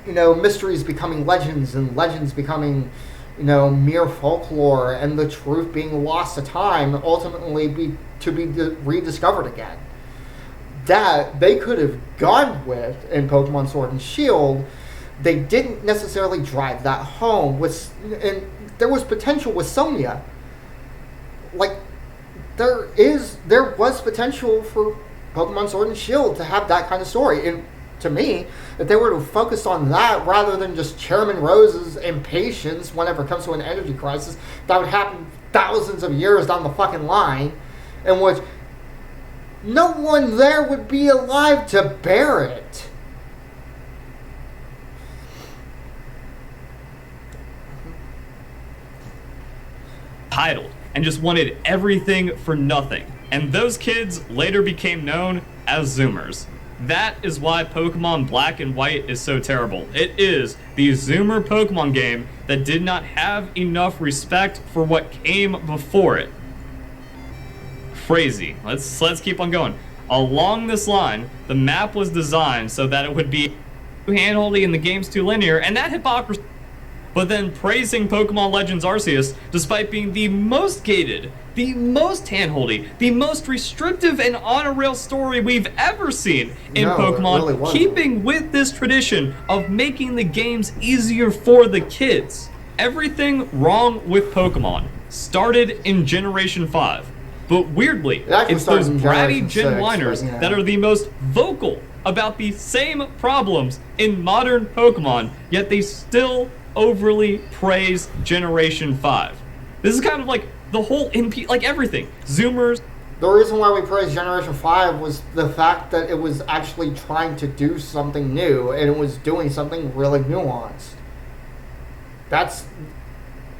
mysteries becoming legends and legends becoming, mere folklore and the truth being lost to time, ultimately be rediscovered again. That they could have gone with in Pokemon Sword and Shield. They didn't necessarily drive that home. And there was potential with Sonia. Like, there was potential for Pokemon Sword and Shield to have that kind of story. And to me, if they were to focus on that rather than just Chairman Rose's impatience whenever it comes to an energy crisis, that would happen thousands of years down the fucking line, in which no one there would be alive to bear it. entitled and just wanted everything for nothing. And those kids later became known as Zoomers. That is why Pokemon Black and White is so terrible. It is the Zoomer Pokemon game that did not have enough respect for what came before it. Crazy. Let's keep on going. Along this line, the map was designed so that it would be too handholdy and the game's too linear, and that hypocrisy. But then praising Pokemon Legends Arceus, despite being the most gated, the most handholdy, the most restrictive and on-a-rail story we've ever seen in Pokemon, it really wasn't. keeping with this tradition of making the games easier for the kids. Everything wrong with Pokemon started in Generation 5. But weirdly, it's those bratty Gen 1ers that are the most vocal about the same problems in modern Pokemon, yet they still overly praise Generation 5. This is kind of like the whole like everything. Zoomers. The reason why we praised Generation 5 was the fact that it was actually trying to do something new, and it was doing something really nuanced. That's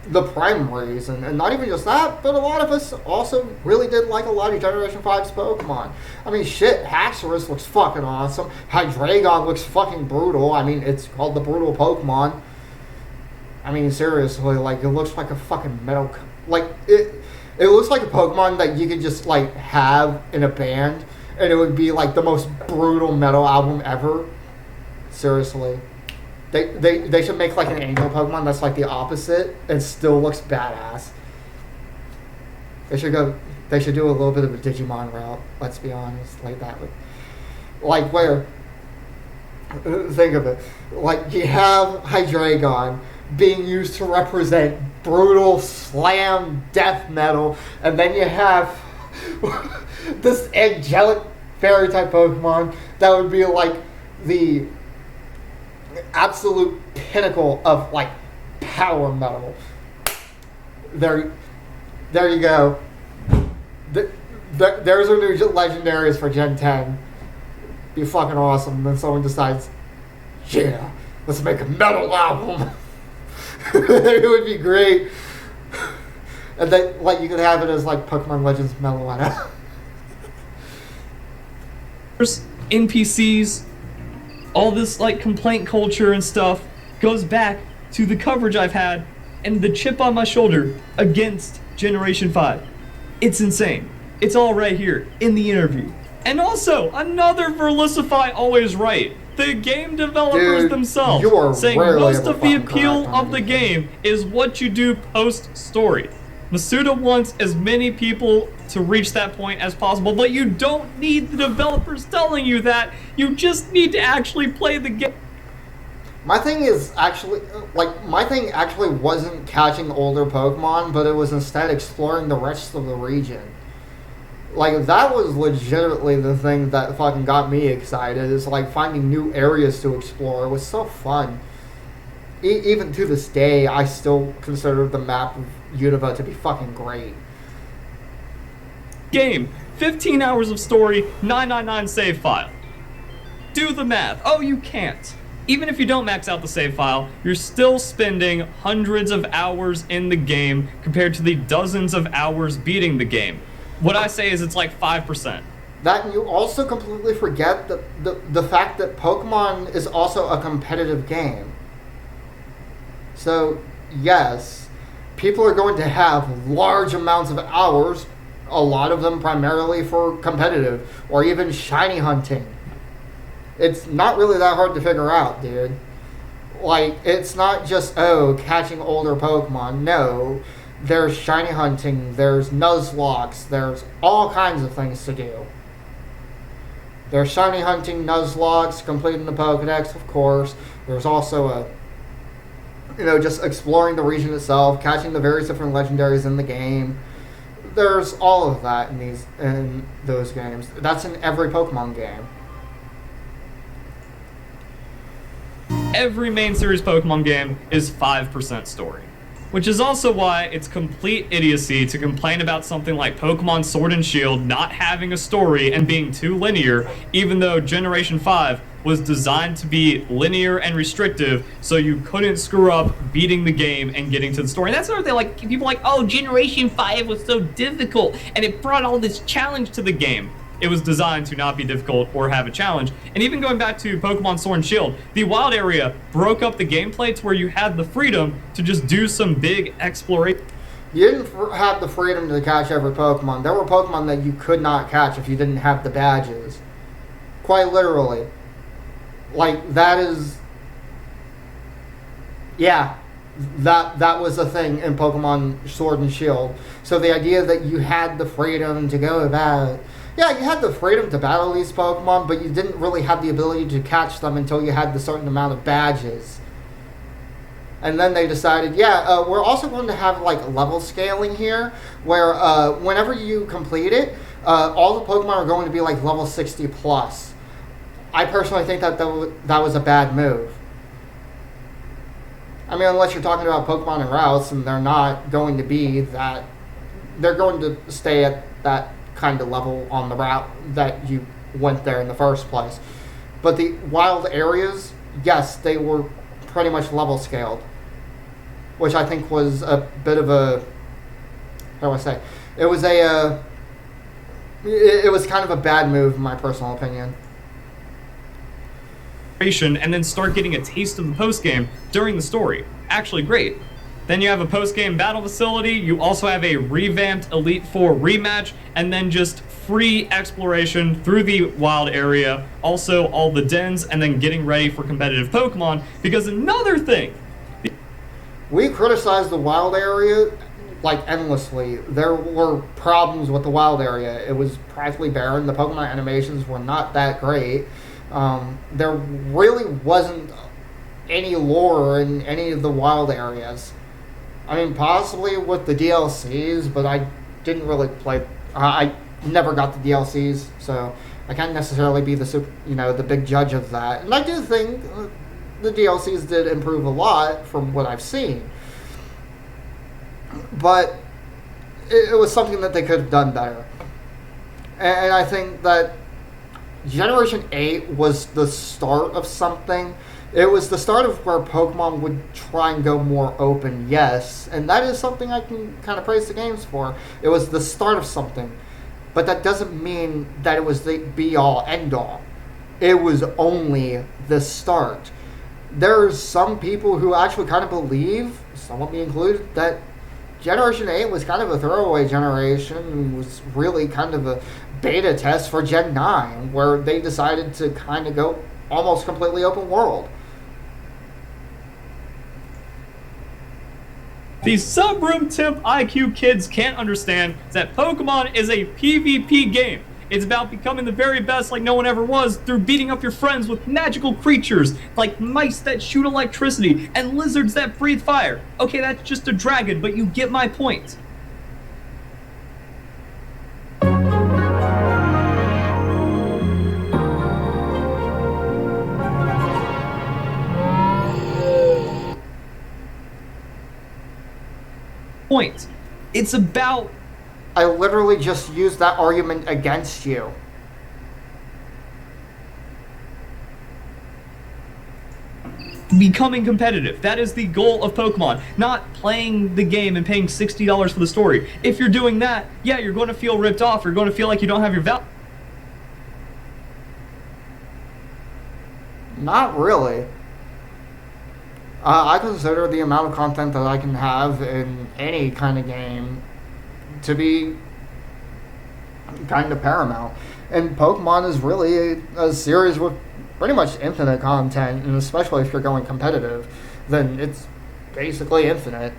the prime reason. And not even just that, but a lot of us also really did like a lot of Generation 5's Pokemon. I mean, shit, Haxorus looks fucking awesome. Hydreigon looks fucking brutal. I mean, it's called the brutal Pokemon. I mean, seriously, like, it looks like a fucking metal... Like, it looks like a Pokemon that you could just, like, have in a band, and it would be, like, the most brutal metal album ever. Seriously. They should make, like, an angel Pokemon that's, like, the opposite and still looks badass. They should do a little bit of a Digimon route, let's be honest, like that. Like, where... Think of it. Like, you have Hydreigon being used to represent brutal slam death metal, and then you have this angelic fairy type Pokemon that would be like the absolute pinnacle of like power metal. There you go. There's our new legendaries for Gen 10. Be fucking awesome. And then someone decides, yeah, let's make a metal album. It would be great. And then, like, you could have it as, like, Pokemon Legends Meloetta. NPCs, all this, like, complaint culture and stuff goes back to the coverage I've had and the chip on my shoulder against Generation 5. It's insane. It's all right here in the interview. And also, another Verlisify always right. The game developers themselves saying most of the appeal of the game is what you do post-story. Masuda wants as many people to reach that point as possible, but you don't need the developers telling you that. You just need to actually play the game. My thing actually wasn't catching older Pokemon, but it was instead exploring the rest of the region. Like, that was legitimately the thing that fucking got me excited, is, like, finding new areas to explore. It was so fun. Even to this day, I still consider the map of Unova to be fucking great. Game. 15 hours of story, 999 save file. Do the math. Oh, you can't. Even if you don't max out the save file, you're still spending hundreds of hours in the game compared to the dozens of hours beating the game. What I say is it's like 5%. That, and you also completely forget the fact that Pokemon is also a competitive game. So, yes, people are going to have large amounts of hours, a lot of them primarily for competitive, or even shiny hunting. It's not really that hard to figure out, dude. Like, it's not just, catching older Pokemon. No. There's shiny hunting, there's Nuzlocks, there's all kinds of things to do. There's shiny hunting, Nuzlocke, completing the Pokedex, of course. There's also just exploring the region itself, catching the various different legendaries in the game. There's all of that in those games. That's in every Pokemon game. Every main series Pokemon game is 5% story. Which is also why it's complete idiocy to complain about something like Pokemon Sword and Shield not having a story and being too linear, even though Generation 5 was designed to be linear and restrictive, so you couldn't screw up beating the game and getting to the story. And that's another thing, like, people are like, oh, Generation 5 was so difficult, and it brought all this challenge to the game. It was designed to not be difficult or have a challenge. And even going back to Pokemon Sword and Shield, the wild area broke up the gameplay to where you had the freedom to just do some big exploration. You didn't have the freedom to catch every Pokemon. There were Pokemon that you could not catch if you didn't have the badges. Quite literally. Like, that is... Yeah. That was a thing in Pokemon Sword and Shield. So the idea that you had the freedom to go about it... Yeah, you had the freedom to battle these Pokemon, but you didn't really have the ability to catch them until you had the certain amount of badges. And then they decided, we're also going to have, like, level scaling here, where whenever you complete it, all the Pokemon are going to be, like, level 60 plus. I personally think that was a bad move. I mean, unless you're talking about Pokemon and routes, and they're not going to be that... They're going to stay at that kind of level on the route that you went there in the first place. But the wild areas, yes, they were pretty much level scaled, which I think was a bit of a, how do I say, it was kind of a bad move in my personal opinion. And then start getting a taste of the post-game during the story. Actually great. Then you have a post-game battle facility, you also have a revamped Elite Four rematch, and then just free exploration through the wild area, also all the dens, and then getting ready for competitive Pokemon. Because another thing... We criticized the wild area, like, endlessly. There were problems with the wild area. It was practically barren, the Pokemon animations were not that great. There really wasn't any lore in any of the wild areas. I mean, possibly with the DLCs, but I didn't really play... I never got the DLCs, so I can't necessarily be the big judge of that. And I do think the DLCs did improve a lot from what I've seen. But it was something that they could have done better. And I think that Generation 8 was the start of something. It was the start of where Pokemon would try and go more open, yes. And that is something I can kind of praise the games for. It was the start of something. But that doesn't mean that it was the be-all, end-all. It was only the start. There's some people who actually kind of believe, somewhat me included, that Generation 8 was kind of a throwaway generation and was really kind of a beta test for Gen 9, where they decided to kind of go almost completely open world. These sub-room temp IQ kids can't understand that Pokemon is a PvP game. It's about becoming the very best like no one ever was through beating up your friends with magical creatures like mice that shoot electricity and lizards that breathe fire. Okay, that's just a dragon, but you get my point. It's about... I literally just used that argument against you. Becoming competitive. That is the goal of Pokemon. Not playing the game and paying $60 for the story. If you're doing that, yeah, you're going to feel ripped off. You're going to feel like you don't have your value. Not really. I consider the amount of content that I can have in any kind of game to be kind of paramount. And Pokemon is really a series with pretty much infinite content, and especially if you're going competitive, then it's basically infinite.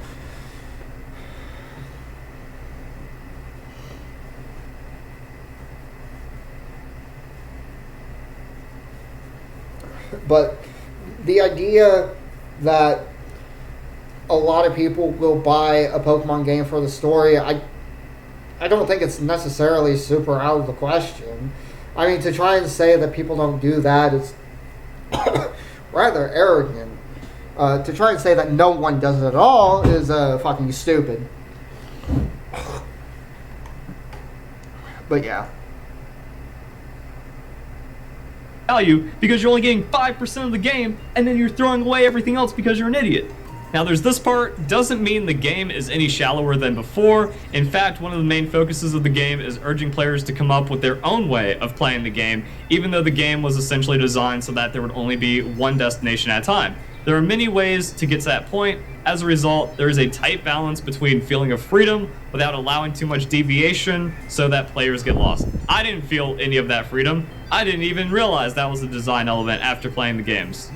But the idea that a lot of people will buy a Pokemon game for the story, I don't think it's necessarily super out of the question. I mean, to try and say that people don't do that is rather arrogant. To try and say that no one does it at all is fucking stupid. But yeah. Value because you're only getting 5% of the game, and then you're throwing away everything else because you're an idiot. Now there's this part, doesn't mean the game is any shallower than before. In fact, one of the main focuses of the game is urging players to come up with their own way of playing the game, even though the game was essentially designed so that there would only be one destination at a time. There are many ways to get to that point. As a result, there is a tight balance between feeling of freedom without allowing too much deviation so that players get lost. I didn't feel any of that freedom. I didn't even realize that was a design element after playing the games.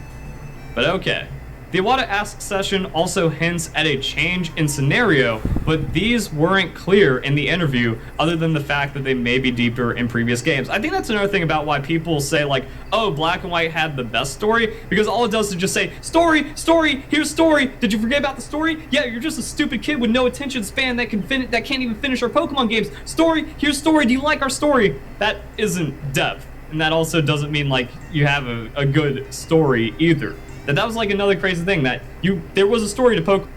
But okay. The Iwata Ask session also hints at a change in scenario, but these weren't clear in the interview other than the fact that they may be deeper in previous games. I think that's another thing about why people say like, oh, Black and White had the best story, because all it does is just say, story, story, here's story. Did you forget about the story? Yeah, you're just a stupid kid with no attention span that can't even finish our Pokemon games. Story, here's story, do you like our story? That isn't depth, and that also doesn't mean like you have a good story either. That was like another crazy thing, that there was a story to Pokemon.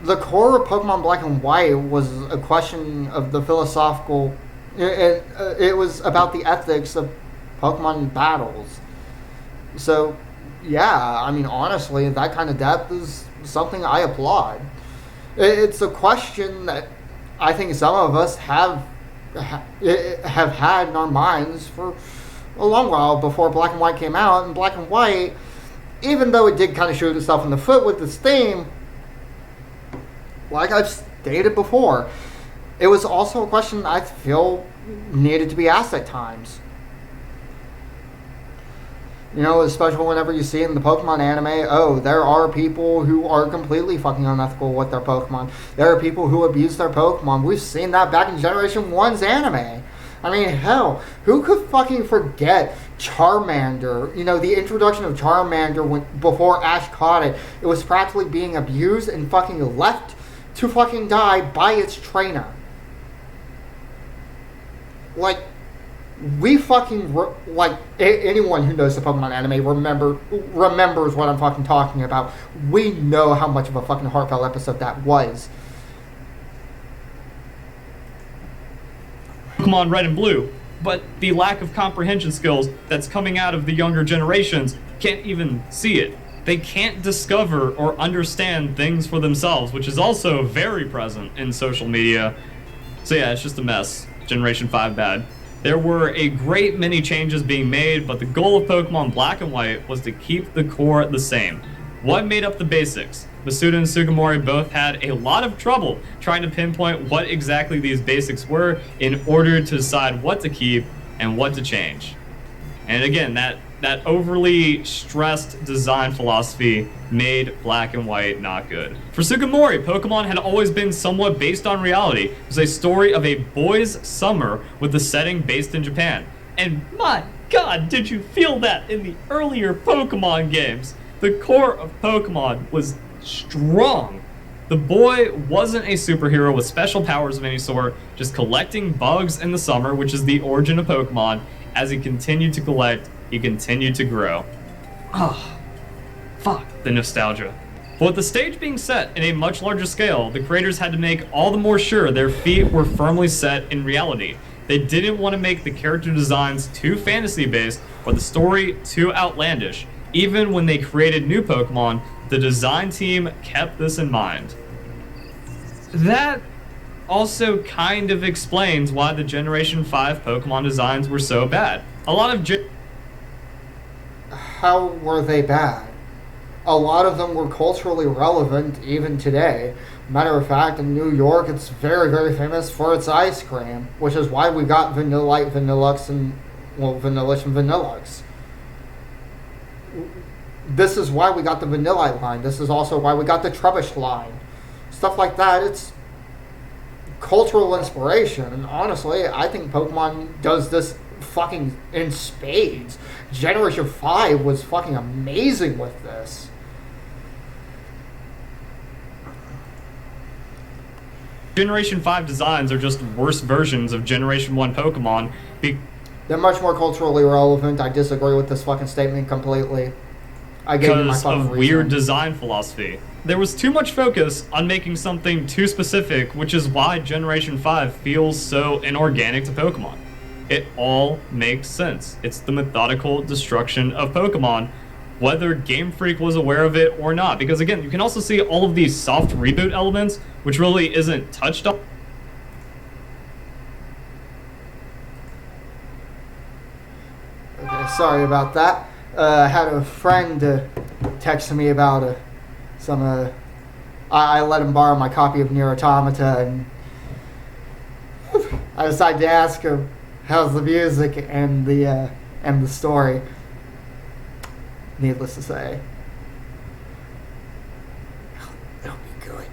The core of Pokemon Black and White was a question of the philosophical. It was about the ethics of Pokemon battles. So, yeah, I mean, honestly, that kind of depth is something I applaud. It's a question that I think some of us have had in our minds for a long while before Black and White came out. And Black and White, even though it did kind of shoot itself in the foot with this theme, like I've stated before, it was also a question I feel needed to be asked at times. You know, especially whenever you see in the Pokemon anime, oh, there are people who are completely fucking unethical with their Pokemon. There are people who abuse their Pokemon. We've seen that back in Generation 1's anime. I mean, hell, who could fucking forget Charmander? You know, the introduction of Charmander before Ash caught it. It was practically being abused and fucking left to fucking die by its trainer. Like, we fucking, like, anyone who knows the Pokemon anime remembers what I'm fucking talking about. We know how much of a fucking heartfelt episode that was. Pokemon Red and Blue, but the lack of comprehension skills that's coming out of the younger generations can't even see it. They can't discover or understand things for themselves, which is also very present in social media. So yeah, it's just a mess. Generation 5 bad. There were a great many changes being made, but the goal of Pokemon Black and White was to keep the core the same. What made up the basics? Masuda and Sugimori both had a lot of trouble trying to pinpoint what exactly these basics were in order to decide what to keep and what to change. And again, that overly stressed design philosophy made Black and White not good. For Sugimori, Pokemon had always been somewhat based on reality. It was a story of a boy's summer with the setting based in Japan. And my god, did you feel that in the earlier Pokemon games? The core of Pokemon was strong. The boy wasn't a superhero with special powers of any sort, just collecting bugs in the summer, which is the origin of Pokemon. As he continued to collect, he continued to grow. Ah, fuck, the nostalgia. But with the stage being set in a much larger scale, the creators had to make all the more sure their feet were firmly set in reality. They didn't want to make the character designs too fantasy-based or the story too outlandish. Even when they created new Pokemon, the design team kept this in mind. That also kind of explains why the Generation 5 Pokemon designs were so bad. A lot of How were they bad? A lot of them were culturally relevant even today. Matter of fact, in New York, it's very, very famous for its ice cream, which is why we got Vanillite, Vanillux, and, well, Vanillish and Vanillux. This is why we got the Vanillite line. This is also why we got the Trubbish line. Stuff like that. It's cultural inspiration. And honestly, I think Pokemon does this fucking in spades. Generation 5 was fucking amazing with this. Generation 5 designs are just worse versions of Generation 1 Pokemon. They're much more culturally relevant. I disagree with this fucking statement completely. I gave you my because fucking of reason. weird design philosophy. There was too much focus on making something too specific, which is why Generation 5 feels so inorganic to Pokemon. It all makes sense. It's the methodical destruction of Pokemon, whether Game Freak was aware of it or not. Because again, you can also see all of these soft reboot elements, which really isn't touched on. Okay, sorry about that. I had a friend text me about some. I let him borrow my copy of Nier Automata, and I decided to ask him how's the music and the story. Needless to say, it'll be good.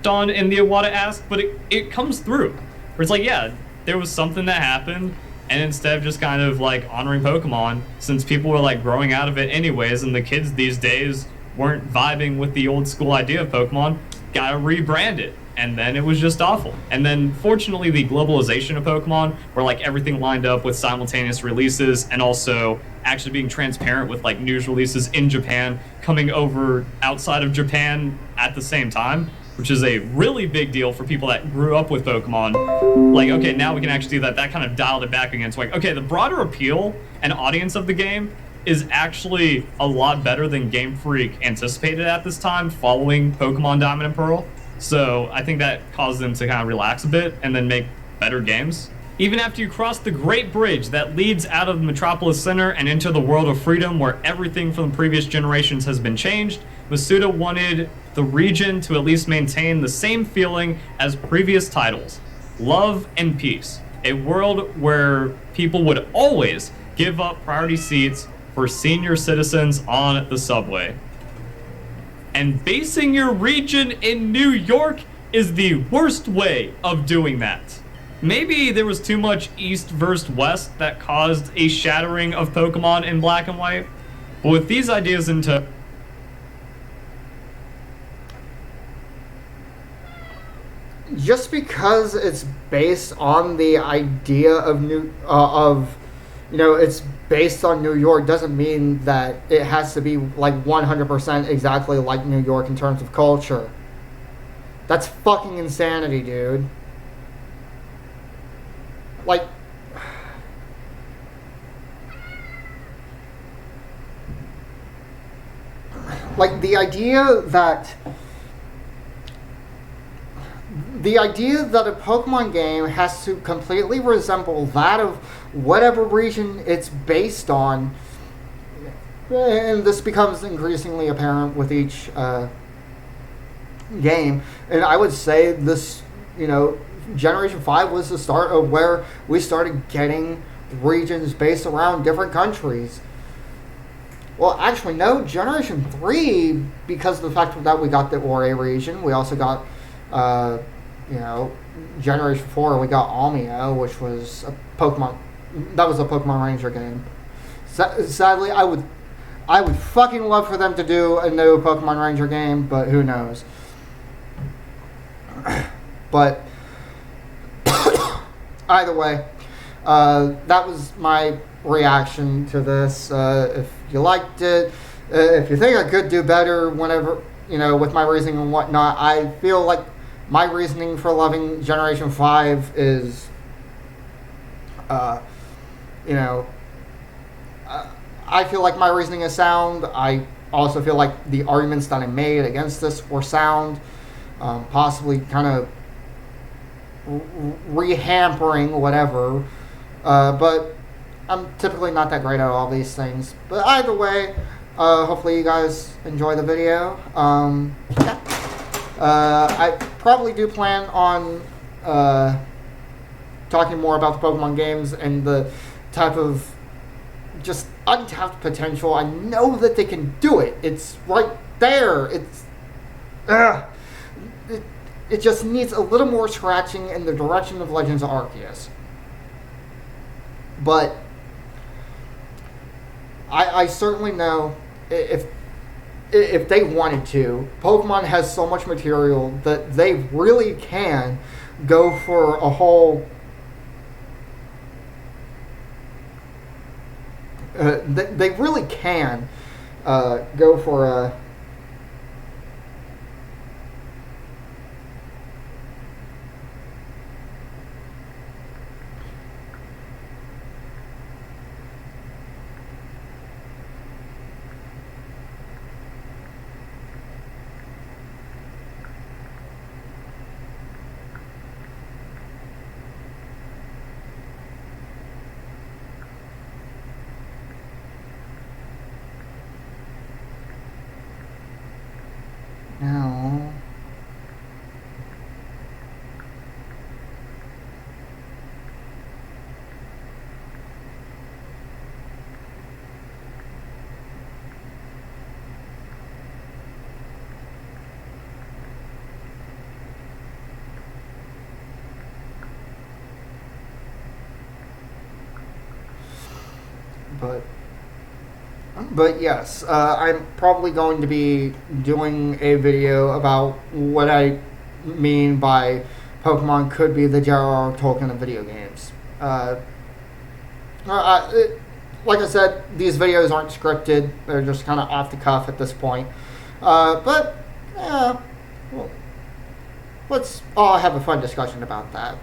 On in the Iwata ask, but it comes through. Where it's like, yeah, there was something that happened, and instead of just kind of like honoring Pokemon, since people were like growing out of it anyways, and the kids these days weren't vibing with the old school idea of Pokemon, gotta rebrand it. And then it was just awful. And then fortunately the globalization of Pokemon, where like everything lined up with simultaneous releases and also actually being transparent with like news releases in Japan coming over outside of Japan at the same time, which is a really big deal for people that grew up with Pokemon. Like, okay, now we can actually do that. That kind of dialed it back against like, okay, the broader appeal and audience of the game is actually a lot better than Game Freak anticipated at this time following Pokemon Diamond and Pearl. So I think that caused them to kind of relax a bit and then make better games. Even after you cross the Great Bridge that leads out of the Metropolis Center and into the world of freedom where everything from the previous generations has been changed, Masuda wanted the region to at least maintain the same feeling as previous titles. Love and peace. A world where people would always give up priority seats for senior citizens on the subway. And basing your region in New York is the worst way of doing that. Maybe there was too much East versus West that caused a shattering of Pokemon in Black and White. But with these ideas into just because it's based on the idea of it's based on New York doesn't mean that it has to be like 100% exactly like New York in terms of culture. That's fucking insanity, dude. Like, the idea that a Pokemon game has to completely resemble that of whatever region it's based on, and this becomes increasingly apparent with each game. And I would say this, Generation 5 was the start of where we started getting regions based around different countries. Well, actually, no, Generation 3, because of the fact that we got the Ore region, we also got, Generation 4, we got Almia, which was a Pokemon Ranger game. Sadly, I would fucking love for them to do a new Pokemon Ranger game, but who knows. But either way, that was my reaction to this. If you liked it, if you think I could do better whenever, with my reasoning and whatnot, I feel like my reasoning for loving Generation 5 is, I feel like my reasoning is sound. I also feel like the arguments that I made against this were sound, possibly kind of rehampering whatever, but I'm typically not that great at all these things. But either way, hopefully you guys enjoy the video. I probably do plan on talking more about the Pokemon games and the type of just untapped potential. I know that they can do it. It's right there. It just needs a little more scratching in the direction of Legends of Arceus. But I certainly know if they wanted to, Pokemon has so much material that they really can go for a whole They really can go for a. Now, but yes, I'm probably going to be doing a video about what I mean by Pokemon could be the J.R.R. Tolkien of video games. Like I said, these videos aren't scripted; they're just kind of off the cuff at this point. But well, let's all have a fun discussion about that.